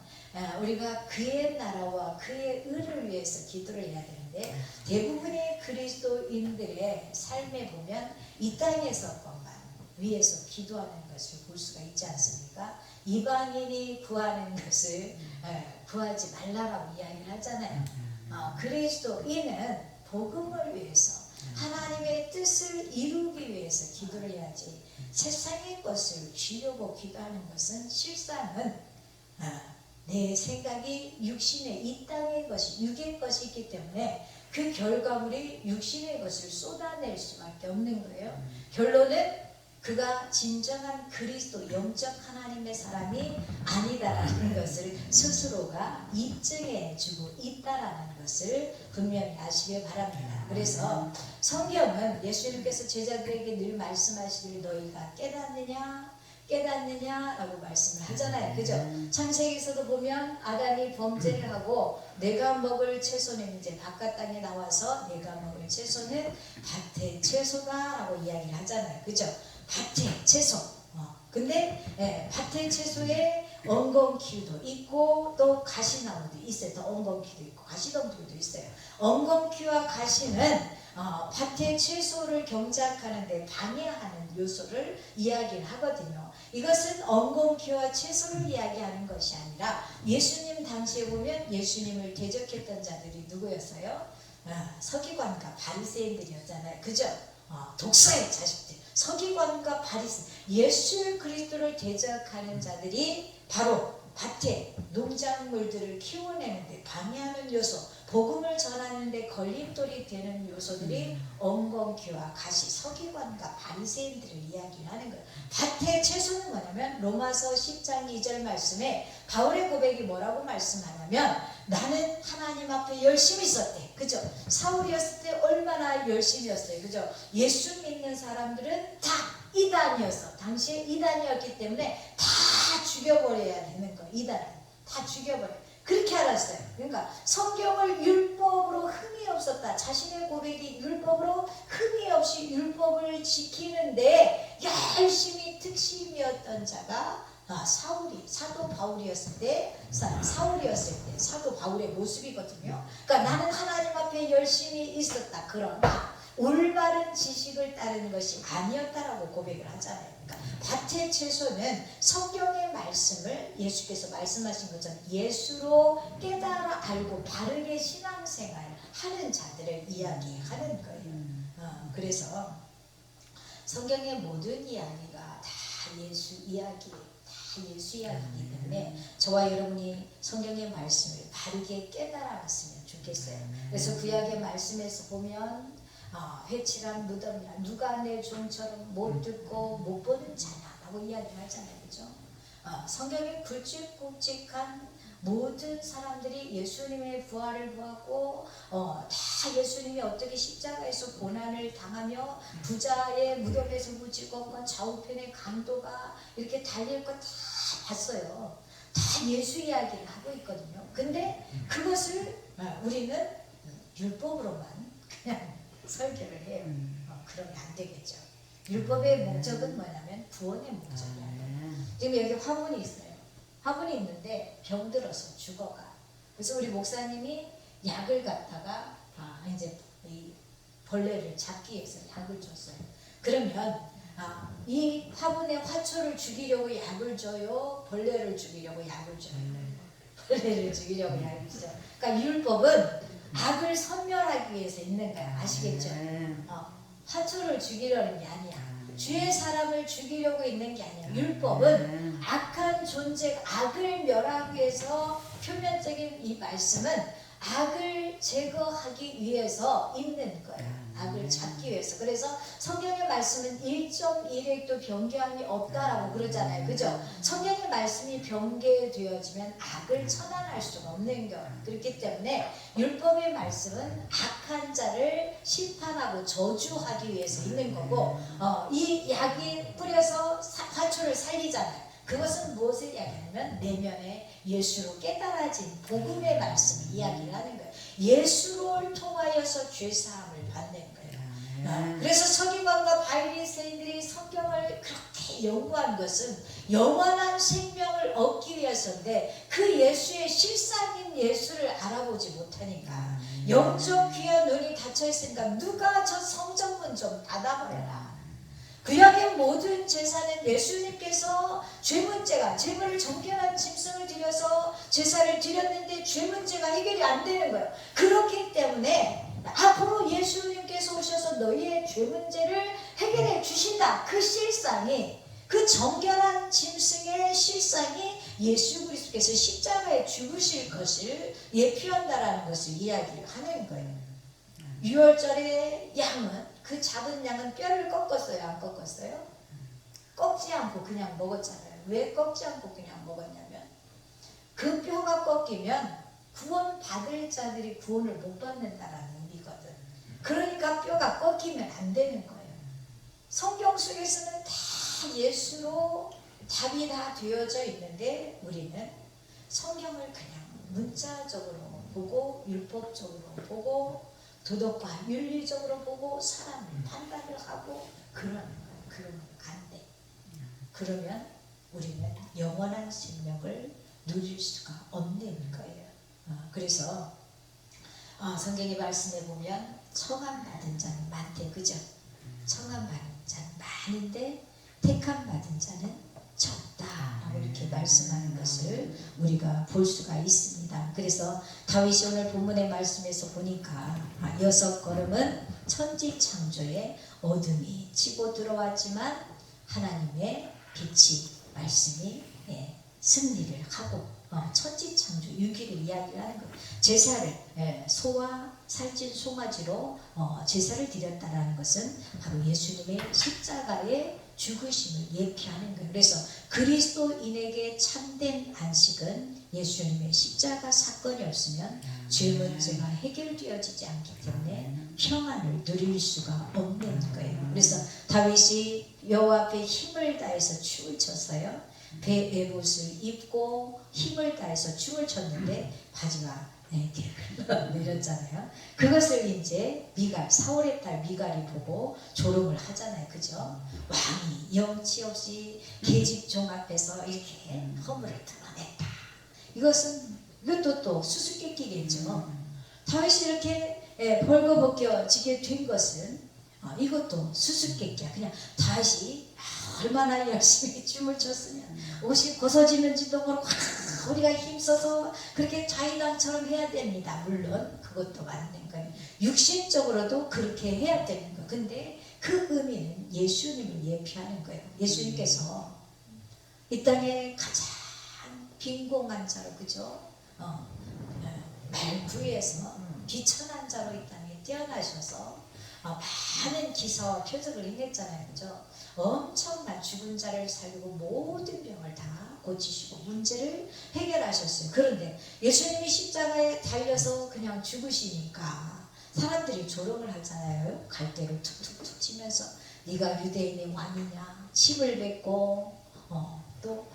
우리가 그의 나라와 그의 의를 위해서 기도를 해야 되는데 대부분의 그리스도인들의 삶에 보면 이 땅에서만 위에서 기도하는 것을 볼 수가 있지 않습니까? 이방인이 구하는 것을 구하지 말라라고 이야기를 하잖아요. 그리스도인은 복음을 위해서 하나님의 뜻을 이루기 위해서 기도를 해야지 세상의 것을 주려고 기도하는 것은 실상은 내 생각이 육신의 이 땅의 것이 육의 것이 있기 때문에 그 결과물이 육신의 것을 쏟아낼 수밖에 없는 거예요. 결론은 그가 진정한 그리스도 영적 하나님의 사람이 아니다라는 것을 스스로가 입증해 주고 있다라는 것을 분명히 아시길 바랍니다. 그래서 성경은 예수님께서 제자들에게 늘 말씀하시길 너희가 깨닫느냐 라고 말씀을 하잖아요. 그죠? 창세기에서도 보면 아담이 범죄를 하고 내가 먹을 채소는 이제 바깥 땅에 나와서 내가 먹을 채소는 밭의 채소다 라고 이야기를 하잖아요. 그죠? 밭의 채소. 근데 밭의 채소에 엉겅퀴도 있고 또 가시나무도 있어요. 또 엉겅퀴도 있고 가시덤불도 있어요. 엉겅퀴와 가시는 밭의 채소를 경작하는 데 방해하는 요소를 이야기를 하거든요. 이것은 엉겅퀴와 채소를 이야기하는 것이 아니라 예수님 당시에 보면 예수님을 대적했던 자들이 누구였어요? 서기관과 바리새인들이었잖아요. 그죠? 독사의 자식들. 서기관과 바리새 예수 그리스도를 대적하는 자들이 바로 밭에 농작물들을 키워내는데 방해하는 요소, 복음을 전하는데 걸림돌이 되는 요소들이 엉겅퀴와 가시, 서기관과 바리새인들을 이야기하는 거예요. 밭의 채소는 뭐냐면 로마서 10장 2절 말씀에 바울의 고백이 뭐라고 말씀하냐면 나는 하나님 앞에 열심히 있었대. 그죠? 사울이었을 때 얼마나 열심히 했어요. 그죠? 예수 믿는 사람들은 다 이단이었어. 당시에 이단이었기 때문에 다 죽여버려야 되는 거예요. 이단은 다 죽여버려. 그렇게 알았어요. 그러니까 성경을 율법으로 흠이 없었다. 자신의 고백이 율법으로 흠이 없이 율법을 지키는데 열심히 특심이었던 자가 사울이 사도 바울이었을 때 사도 바울의 모습이거든요. 그러니까 나는 하나님 앞에 열심히 있었다. 그러나 올바른 지식을 따르는 것이 아니었다라고 고백을 하잖아요. 그러니까 밭의 채소는 성경의 말씀을 예수께서 말씀하신 것처럼 예수로 깨달아 알고 바르게 신앙생활 하는 자들을 이야기하는 거예요. 그래서 성경의 모든 이야기가 다 예수 이야기 예수 이야기이기 때문에 저와 여러분이 성경의 말씀을 바르게 깨달았으면 좋겠어요. 그래서 구약의 말씀에서 보면 회칠한 무덤이라 누가 내 종처럼 못 듣고 못 보는 자냐 라고 이야기를 하잖아요. 그죠? 성경에 굵직굵직한 모든 사람들이 예수님의 부활을 보았고 다 예수님이 어떻게 십자가에서 고난을 당하며 부자의 무덤에서 묻히고 좌우편에 강도가 이렇게 달릴 거 다 봤어요. 다 예수 이야기를 하고 있거든요. 근데 그것을 우리는 율법으로만 그냥 설교를 해요. 그러면 안 되겠죠. 율법의 목적은 뭐냐면 구원의 목적이야. 지금 여기 화분이 있어요. 화분이 있는데 병들어서 죽어가. 그래서 우리 목사님이 약을 갖다가 이제 이 벌레를 잡기 위해서 약을 줬어요. 그러면 이 화분에 화초를 죽이려고 약을 줘요? 벌레를 죽이려고 약을 줘요? 벌레를 죽이려고 약을 줘요. 그러니까 율법은 악을 선멸하기 위해서 있는 거야. 아시겠죠? 화초를 죽이려는 게 아니야. 주의 사람을 죽이려고 있는 게 아니야. 율법은 악한 존재, 악을 멸하기 위해서 표면적인 이 말씀은 악을 제거하기 위해서 있는 거예요. 악을 잡기 위해서. 그래서 성경의 말씀은 1.1획도 변개함이 없다라고 그러잖아요. 그죠? 성경의 말씀이 변개되어지면 악을 처단할 수가 없는 거예요. 그렇기 때문에 율법의 말씀은 악한 자를 심판하고 저주하기 위해서 있는 거고 이 약이 뿌려서 화초를 살리잖아요. 그것은 무엇을 이야기하냐면 내면에 예수로 깨달아진 복음의 말씀을 이야기를 하는 거예요. 예수를 통하여서 죄사함을 받는 거예요. 그래서 서기관과 바리새인들이 성경을 그렇게 연구한 것은 영원한 생명을 얻기 위해서인데 그 예수의 실상인 예수를 알아보지 못하니까 영적 귀한 눈이 닫혀있으니까 누가 저 성전문 좀 닫아버려라. 구약의 모든 제사는 예수님께서 죄 문제가 제물을 정결한 짐승을 드려서 제사를 드렸는데 죄 문제가 해결이 안 되는 거예요. 그렇기 때문에 앞으로 예수님께서 오셔서 너희의 죄 문제를 해결해 주신다. 그 실상이 그 정결한 짐승의 실상이 예수 그리스도께서 십자가에 죽으실 것을 예표한다라는 것을 이야기를 하는 거예요. 6월절에 양은 그 작은 양은 뼈를 꺾었어요? 안 꺾었어요? 꺾지 않고 그냥 먹었잖아요. 왜 꺾지 않고 그냥 먹었냐면 그 뼈가 꺾이면 구원 받을 자들이 구원을 못 받는다라는 의미거든. 그러니까 뼈가 꺾이면 안 되는 거예요. 성경 속에서는 다 예수로 답이 다 되어져 있는데 우리는 성경을 그냥 문자적으로 보고 율법적으로 보고 도덕과 윤리적으로 보고 사람을 판단을 하고 그러는 거예요. 그러면 안 돼. 그러면 우리는 영원한 생명을 누릴 수가 없는 거예요. 그래서 성경의 말씀에 보면 청함 받은 자는 많대. 그죠? 청함 받은 자는 많은데 택함 받은 자는 적다라고 이렇게 말씀하는 것을 우리가 볼 수가 있습니다. 그래서 다윗이 오늘 본문의 말씀에서 보니까 6걸음은 천지 창조에 어둠이 치고 들어왔지만 하나님의 빛이 말씀이 승리를 하고 천지 창조 6일을 이야기를 하는 거예요. 제사를 소와 살찐 송아지로 제사를 드렸다라는 것은 바로 예수님의 십자가의 죽으심을 예표하는 거예요. 그래서 그리스도인에게 참된 안식은 예수님의 십자가 사건이 없으면 죄 문제가 해결되어지지 않기 때문에 평안을 누릴 수가 없는 거예요. 그래서 다윗이 여호와 앞에 힘을 다해서 춤을 췄어요. 베옷을 입고 힘을 다해서 춤을 췄는데 바지가 내렸잖아요. 그것을 이제 미갈, 사울의 딸 미갈이 보고 조롱을 하잖아요. 그죠? 왕이 영치 없이 계집종 앞에서 이렇게 허물을 드러냈다. 이것도 또 수수께끼겠죠. 다윗이 이렇게 벌거벗겨지게 된 것은 이것도 수수께끼야. 그냥 다윗이 얼마나 열심히 춤을 췄으면 옷이 벗어지는지도 모르고 우리가 힘써서 그렇게 자인왕처럼 해야 됩니다. 물론 그것도 맞는 거예요. 육신적으로도 그렇게 해야 되는 거예요. 근데 그 의미는 예수님을 예표하는 거예요. 예수님께서 이 땅에 가장 빈공한 자로, 그죠? 말구에서 비천한 자로 이 땅에 태어나셔서 많은 기사와 표적을 행했잖아요. 그죠? 엄청난 죽은 자를 살리고 모든 병을 다 고치시고 문제를 해결하셨어요. 그런데 예수님이 십자가에 달려서 그냥 죽으시니까 사람들이 조롱을 하잖아요. 갈대로 툭툭툭 치면서 네가 유대인의 왕이냐, 침을 뱉고 또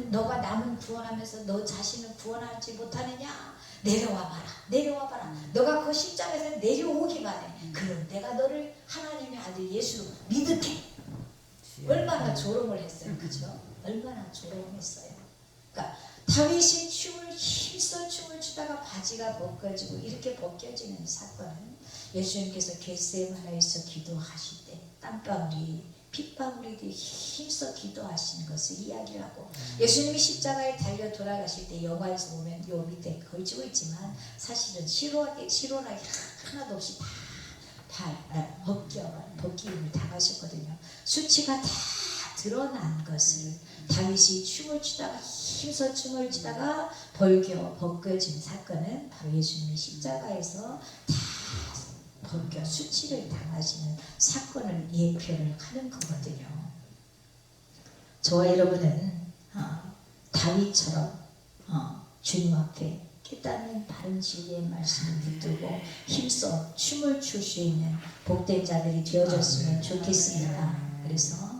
너가 남은 구원하면서 너 자신은 구원하지 못하느냐, 내려와 봐라, 내려와 봐라. 너가 그 십자가에서 내려오기만 해. 그럼 내가 너를 하나님의 아들 예수로 믿을게. 얼마나 조롱을 했어요. 그죠? 얼마나 조롱했어요. 그러니까 다윗이 힘써 춤을 추다가 바지가 벗겨지고 이렇게 벗겨지는 사건은 예수님께서 겟세마네에서 기도하실 때 땀방울이 핏방울이 힘써 기도하시는 것을 이야기를 하고, 예수님이 십자가에 달려 돌아가실 때 영화에서 보면 요 밑에 걸치고 있지만 사실은 시로하게 하나도 없이 다 벗김을 당하셨거든요. 수치가 다 드러난 것을 다윗이 춤을 추다가 힘써 춤을 추다가 벗겨진 사건은 바로 예수님이 십자가에서 다 벗겨 수치를 당하시는 사건을 예표를 하는 거거든요. 저와 여러분은 다윗처럼 주님 앞에 깨닫는 바른 진리의 말씀을 붙들고 힘써 춤을 출 수 있는 복된 자들이 되어졌으면 좋겠습니다. 그래서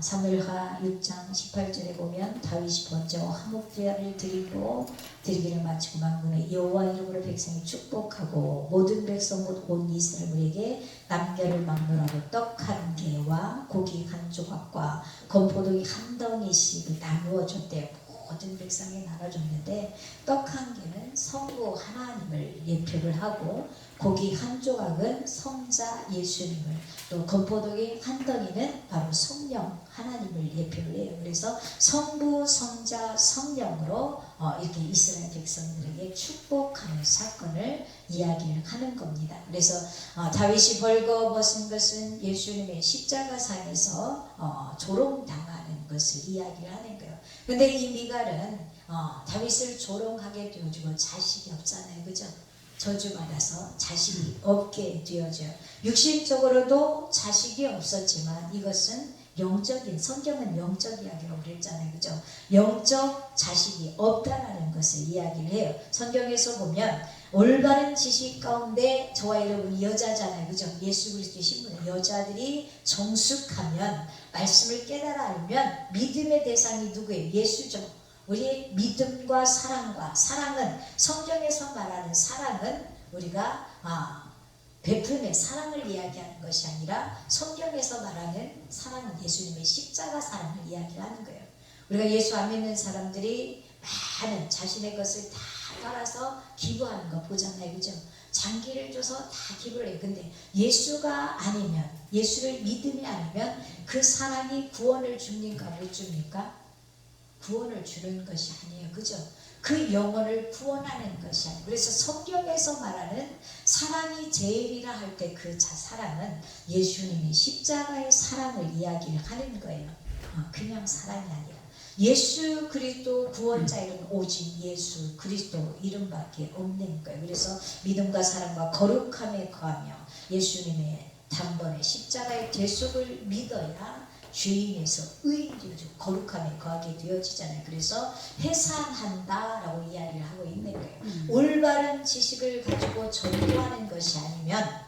사무엘하 6장 18절에 보면 다윗이 먼저 화목제를 드리기를 마치고 만군의 여호와 이름으로 백성이 축복하고 모든 백성 곧 온 이스라엘에게 남겨를 막론하고 떡 한 개와 고기 한 조각과 건포도기 한 덩이씩 나누어 줬대요. 모든 백성에 나눠줬는데 떡 한 개는 성부 하나님을 예표를 하고 고기 한 조각은 성자 예수님을, 또 건포도기 한 덩이는 바로 성령 하나님을 예표를 해요. 그래서 성부, 성자, 성령으로 이렇게 이스라엘 백성들에게 축복하는 사건을 이야기를 하는 겁니다. 그래서 다윗이 벌거벗은 것은 예수님의 십자가상에서 조롱당하는 것을 이야기를 하는 거예요. 근데 이 미갈은 다윗을 조롱하게 되어주고 자식이 없잖아요. 그죠? 저주받아서 자식이 없게 되어져요. 육신적으로도 자식이 없었지만 이것은 영적인, 성경은 영적 이야기라고 그랬잖아요. 그죠? 영적 자식이 없다라는 것을 이야기를 해요. 성경에서 보면 올바른 지식 가운데 저와 여러분이 여자잖아요. 그죠? 예수 그리스도의 신분은 여자들이 정숙하면, 말씀을 깨달아 알면 믿음의 대상이 누구예요? 예수죠. 우리 믿음과 사랑은 성경에서 말하는 사랑은 우리가 베품의 사랑을 이야기하는 것이 아니라 성경에서 말하는 사랑은 예수님의 십자가 사랑을 이야기하는 거예요. 우리가 예수 안 믿는 사람들이 많은 자신의 것을 다 팔아서 기부하는 거 보잖아요. 그죠? 장기를 줘서 다 기부를 해요. 근데 예수가 아니면, 예수를 믿음이 아니면 그 사랑이 구원을 줍니까? 못 줍니까? 구원을 주는 것이 아니에요. 그죠? 그 영혼을 구원하는 것이 아니에요. 그래서 성경에서 말하는 사랑이 제일이라 할 때 그 사랑은 예수님이 십자가의 사랑을 이야기를 하는 거예요. 그냥 사랑이 아니라 예수 그리스도 구원자 이름 오직 예수 그리스도 이름밖에 없는 거예요. 그래서 믿음과 사랑과 거룩함에 거하며 예수님의 단번에 십자가의 대속을 믿어야 주인에서 의인이 되어지고 거룩함에 거하게 되어지잖아요. 그래서 해산한다라고 이야기를 하고 있는 거예요. 올바른 지식을 가지고 전도하는 것이 아니면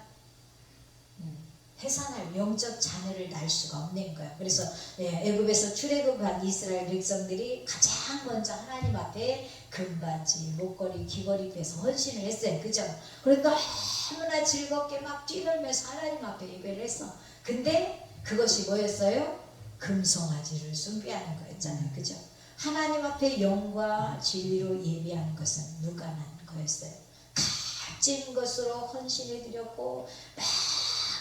해산할 영적 자녀를 낳을 수가 없는 거예요. 그래서 애굽에서 출애굽한 이스라엘 백성들이 가장 먼저 하나님 앞에 금바지, 목걸이, 귀걸이 빼서 헌신을 했어요. 그죠? 그러니까 너무나 즐겁게 막 뛰놀면서 하나님 앞에 예배를 했어. 근데 그것이 뭐였어요? 금송아지를 숭배하는 거였잖아요. 그죠? 하나님 앞에 영과 진리로 예배하는 것은 무관한 거였어요. 값진 것으로 헌신해 드렸고 막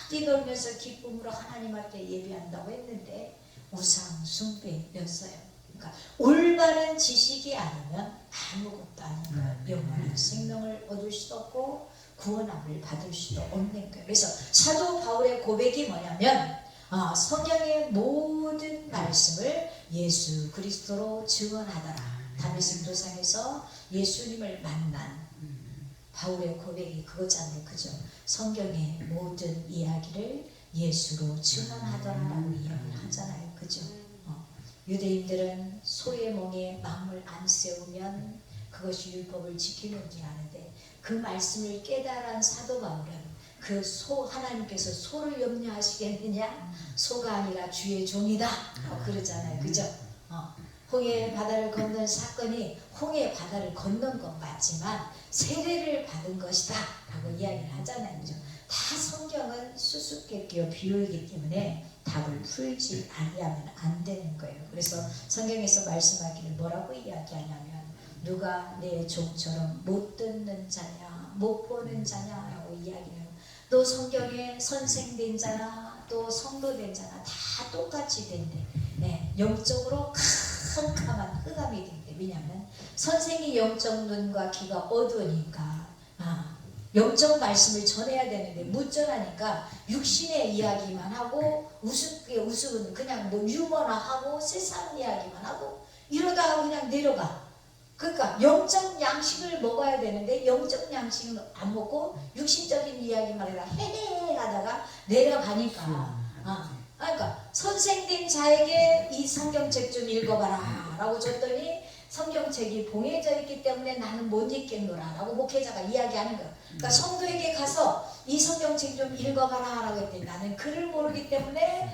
뛰놀면서 기쁨으로 하나님 앞에 예배한다고 했는데 우상 숭배였어요. 그러니까 올바른 지식이 아니면 아무것도 아닌 거예요. 영원한 생명을 얻을 수도 없고 구원함을 받을 수도 없는 거예요. 그래서 사도 바울의 고백이 뭐냐면 성경의 모든 말씀을 예수 그리스도로 증언하더라. 다메섹 도상에서 예수님을 만난 바울의 고백이 그거잖아요. 그죠? 성경의 모든 이야기를 예수로 증언하더라라고 이야기를 하잖아요. 그죠? 유대인들은 소의 멍에 마음을 안 세우면 그것이 율법을 지키는 줄 아는데 그 말씀을 깨달은 사도 바울은 그 하나님께서 소를 염려하시겠느냐? 소가 아니라 주의 종이다 그러잖아요. 그죠? 홍해 바다를 건넌 사건이 홍해 바다를 건넌 건 맞지만 세례를 받은 것이다 라고 이야기를 하잖아요. 그죠? 다 성경은 수수께끼와 비유이기 때문에 답을 풀지 아니하면 안 되는 거예요. 그래서 성경에서 말씀하기를 뭐라고 이야기하냐면 누가 내 종처럼 못 듣는 자냐 못 보는 자냐라고 이야기해요. 또 성경에 선생된 자나 또 성도된 자나 다 똑같이 된대. 네, 영적으로 캄캄한 흑암이 된대. 왜냐하면 선생이 영적 눈과 귀가 어두우니까 영적 말씀을 전해야 되는데 무전하니까 육신의 이야기만 하고 우스운 그냥 뭐 유머나 하고 세상 이야기만 하고 이러다가 그냥 내려가. 그러니까 영적 양식을 먹어야 되는데 영적 양식을 안 먹고 육신적인 이야기만 해라 헤헤 하다가 내려가니까 그러니까 선생된 자에게 이 성경책 좀 읽어봐라 라고 줬더니 성경책이 봉해져 있기 때문에 나는 못 읽겠노라 라고 목회자가 이야기하는 거예요. 그러니까 성도에게 가서 이 성경책 좀 읽어봐라 라고 했더니 나는 글을 모르기 때문에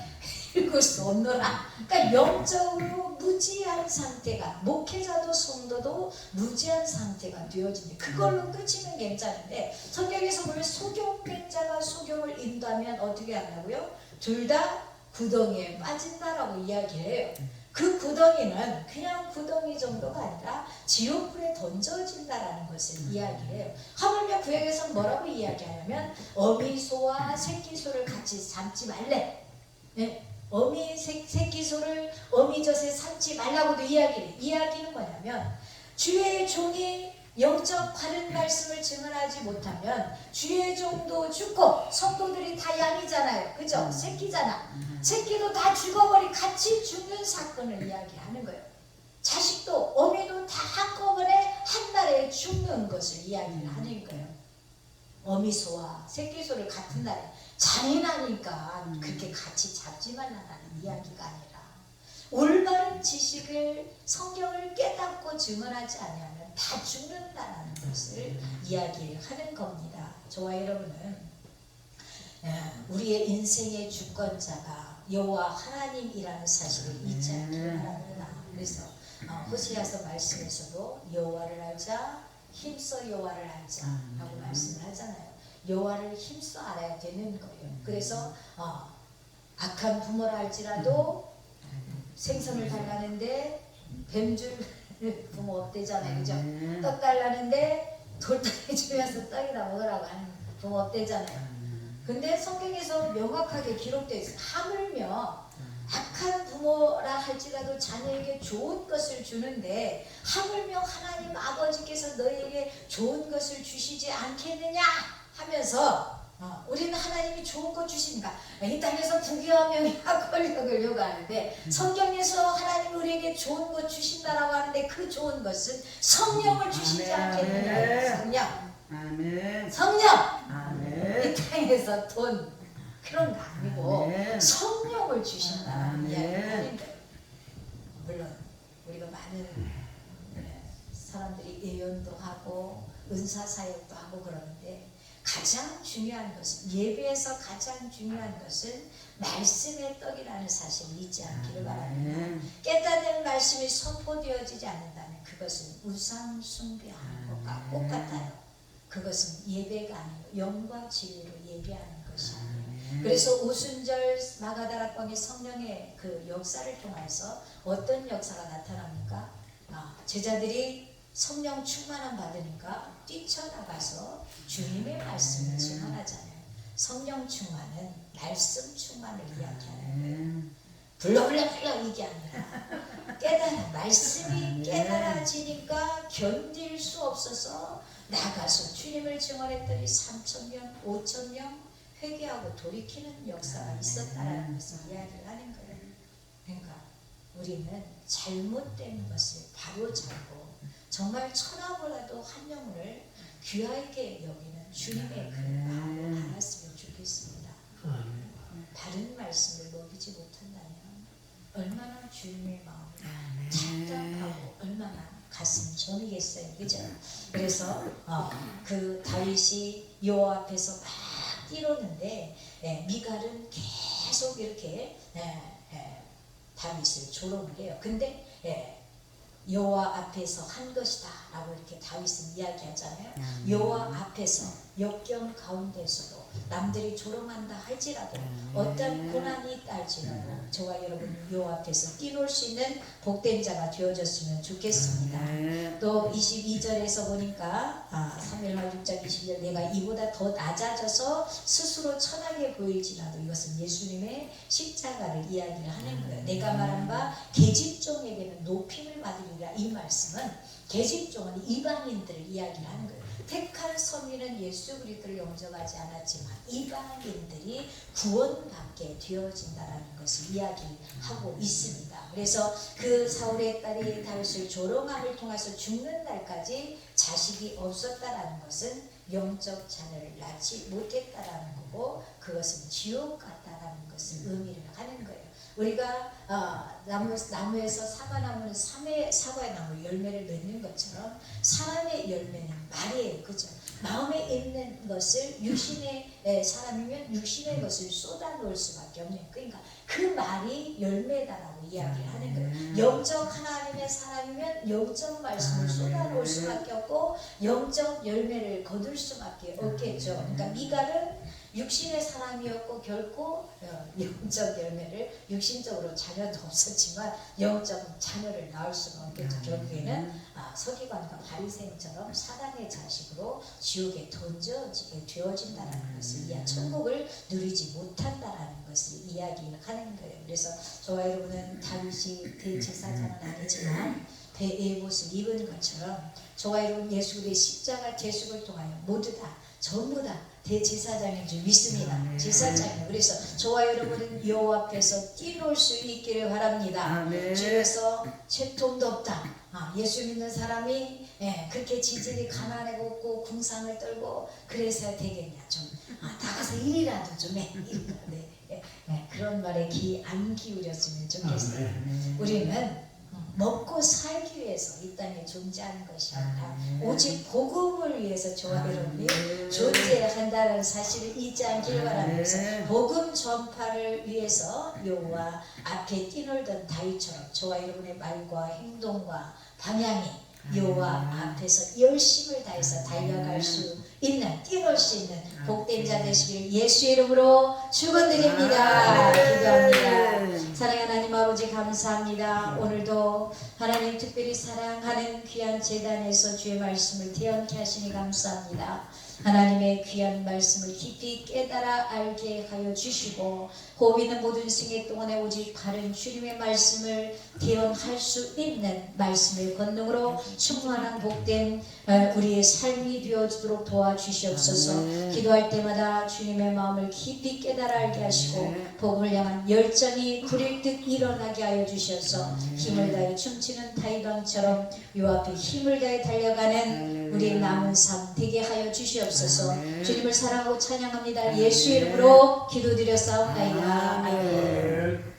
읽을 수 없노라. 그러니까 영적으로 무지한 상태가 목회자도 성도도 무지한 상태가 되어진대. 그걸로 끝이면 괜찮은데 성경에서 보면 소경된 자가 소경을 인도하면 어떻게 한다고요? 둘 다 구덩이에 빠진다라고 이야기해요. 그 구덩이는 그냥 구덩이 정도가 아니라 지옥불에 던져진다라는 것을 이야기해요. 하물며 구약에서 뭐라고 이야기하냐면 어미소와 새끼소를 같이 삼지 말래. 네? 새끼소를 어미젖에 삼지 말라고도 이야기해요. 이야기는 뭐냐면 주의 종이 영적 바른 말씀을 증언하지 못하면 주의 종도 죽고 성도들이 다 양이잖아요. 그죠? 새끼잖아. 새끼도 다 죽어버리 같이 죽는 사건을 이야기하는 거예요. 자식도 어미도 다 한꺼번에 한날에 죽는 것을 이야기를 하는 거예요. 어미소와 새끼소를 같은 날에 잔인하니까 그렇게 같이 잡지 말라는 이야기가 아니라 올바른 지식을 성경을 깨닫고 증언하지 않으면 다 죽는다는 것을 이야기하는 겁니다. 저와 여러분은 우리의 인생의 주권자가 여호와 하나님이라는 사실을 잊지 않기를 바랍니다. 그래서 호세아서 말씀에서도 여호와를 알자 힘써 여호와를 알자라고 말씀을 하잖아요. 여호와를 힘써 알아야 되는 거예요. 그래서 악한 부모라 할지라도 생선을 달라는데 뱀줄 부모 없대잖아요. 그죠? 떡 달라는데 돌덩이 주면서 떡이나 먹으라고 하는 부모 없대잖아요. 근데 성경에서 명확하게 기록되어 있어요. 하물며 악한 부모라 할지라도 자녀에게 좋은 것을 주는데 하물며 하나님 아버지께서 너에게 좋은 것을 주시지 않겠느냐 하면서 우리는 하나님이 좋은 것 주십니다. 이 땅에서 부귀와 명예와 권력을 요구하는데 성경에서 하나님 우리에게 좋은 것 주신다라고 하는데 그 좋은 것은 성령을 주시지 않겠느냐. 성령. 아멘. 성령. 아멘. 이 땅에서 돈 그런 거 아니고 아멘. 성령을 주신다는 이야기를 하는 거예요. 물론 우리가 많은 사람들이 예언도 하고 은사 사역도 하고 그러는데 가장 중요한 것은 예배에서 가장 중요한 것은 말씀의 떡이라는 사실을 잊지 않기를 바랍니다. 깨닫는 말씀이 선포되어지지 않는다면 그것은 우상 숭배하는 것과 똑같아요. 그것은 예배가 아니고 영과 진리로 예배하는 것이 아니에요. 그래서 오순절 마가다락방의 성령의 그 역사를 통해서 어떤 역사가 나타납니까? 제자들이 성령 충만함 받으니까 뛰쳐나가서 주님의 말씀을 증언하잖아요. 성령 충만은 말씀 충만을 이야기하는 거예요. 불러불러 이게 아니라 깨달아 말씀이 깨달아지니까 견딜 수 없어서 나가서 주님을 증언했더니 3,000명, 5,000명 회개하고 돌이키는 역사가 있었다라는 것을 이야기를 하는 거예요. 그러니까 우리는 잘못된 것을 바로잡고 정말 천하보다도 한 영혼을 귀하게 여기는 주님의 그 마음을 알았으면 좋겠습니다. 바른 말씀을 먹이지 못한다면 얼마나 주님의 마음이 답답하고 얼마나 가슴 저리겠어요, 그죠? 그래서 그 다윗이 여호와 앞에서 막 뛰노는데 미갈은 계속 이렇게 다윗을 조롱을 해요. 근데 여호와 앞에서 한 것이다 라고 이렇게 다윗은 이야기하잖아요. 여호와 앞에서 역경 가운데서도 남들이 조롱한다 할지라도 어떤 고난이 있다 할지라도 저와 여러분 여호와 앞에서 뛰놀 수 있는 복된 자가 되어졌으면 좋겠습니다. 또 22절에서 보니까 3일날 6장 20절 내가 이보다 더 낮아져서 스스로 천하게 보일지라도 이것은 예수님의 십자가를 이야기를 하는 거예요. 내가 말한 바 계집종에게는 높임을 받으리라. 이 말씀은 계집종은 이방인들을 이야기를 하는 거예요. 택한 선민은 예수 그리스도를 영접하지 않았지만 이방인들이 구원받게 되어진다라는 것을 이야기하고 있습니다. 그래서 그 사울의 딸이 다윗을 조롱함을 통해서 죽는 날까지 자식이 없었다라는 것은 영적 자녀를 낳지 못했다라는 거고 그것은 지옥 같다라는 것을 의미를 하는 거예요. 우리가 나무에서 사과나무는 사과의 나무 열매를 맺는 것처럼 사람의 열매는 말이에요, 그죠? 마음에 있는 것을 육신의 사람이면 육신의 것을 쏟아놓을 수밖에 없는, 그러니까 그 말이 열매다라고 이야기를 하는 거예요. 영적 하나님의 사람이면 영적 말씀을 쏟아놓을 수밖에 없고 영적 열매를 거둘 수밖에 없겠죠. 그러니까 미갈은 육신의 사람이었고 결코 영적 열매를 육신적으로 자녀도 없었지만 영적 자녀를 낳을 수가 없겠죠. 결국에는 서기관과 바리새인처럼 사단의 자식으로 지옥에 던져지게 되어진다라는 것을 천국을 누리지 못한다라는 것을 이야기를 하는 거예요. 그래서 저와 여러분은 다윗이 대제사장은 아니지만 베옷을 입은 것처럼 저와 여러분 예수 그리스도의 십자가 대속을 통하여 모두 다 전부 다 대제사장인 줄 믿습니다. 제사장이요. 그래서 저와 여러분은 여호와 앞에서 뛰놀 수 있기를 바랍니다. 주에서 채통도 없다. 예수 믿는 사람이 그렇게 지질이 가난하고 없고 궁상을 떨고 그래서야 되겠냐. 좀 나가서 일이라도 좀 해. 그런 말에 귀 안 기울였으면 좋겠어요. 우리는 먹고 살기 위해서 이 땅에 존재하는 것이 아니라 오직 복음을 위해서 저와 여러분이 존재한다는 사실을 잊지 않길 바라면서 복음 전파를 위해서 여호와 앞에 뛰놀던 다윗처럼 저와 여러분의 말과 행동과 방향이 여호와 앞에서 열심을 다해서 달려갈 수 있는, 뛰놀 수 있는 복된 자 되시기를 예수의 이름으로 축원드립니다. 기도합니다. 사랑하는 하나님 아버지 감사합니다. 오늘도 하나님 특별히 사랑하는 귀한 제단에서 주의 말씀을 태연케 하시니 감사합니다. 하나님의 귀한 말씀을 깊이 깨달아 알게 하여 주시고 호흡 있는 모든 생애 동안에 오직 바른 주님의 말씀을 대언할 수 있는 말씀의 권능으로 충만한 복된 우리의 삶이 되어지도록 도와주시옵소서. 기도할 때마다 주님의 마음을 깊이 깨달아 알게 하시고 복음을 향한 열정이 구릴 듯 일어나게 하여 주셔서 힘을 다해 춤추는 다윗왕처럼 요 앞에 힘을 다해 달려가는 우리의 남은 삶 되게 하여 주시옵소서. 주님을 사랑하고 찬양합니다. 예수 이름으로 기도드렸사옵나이다. 아멘.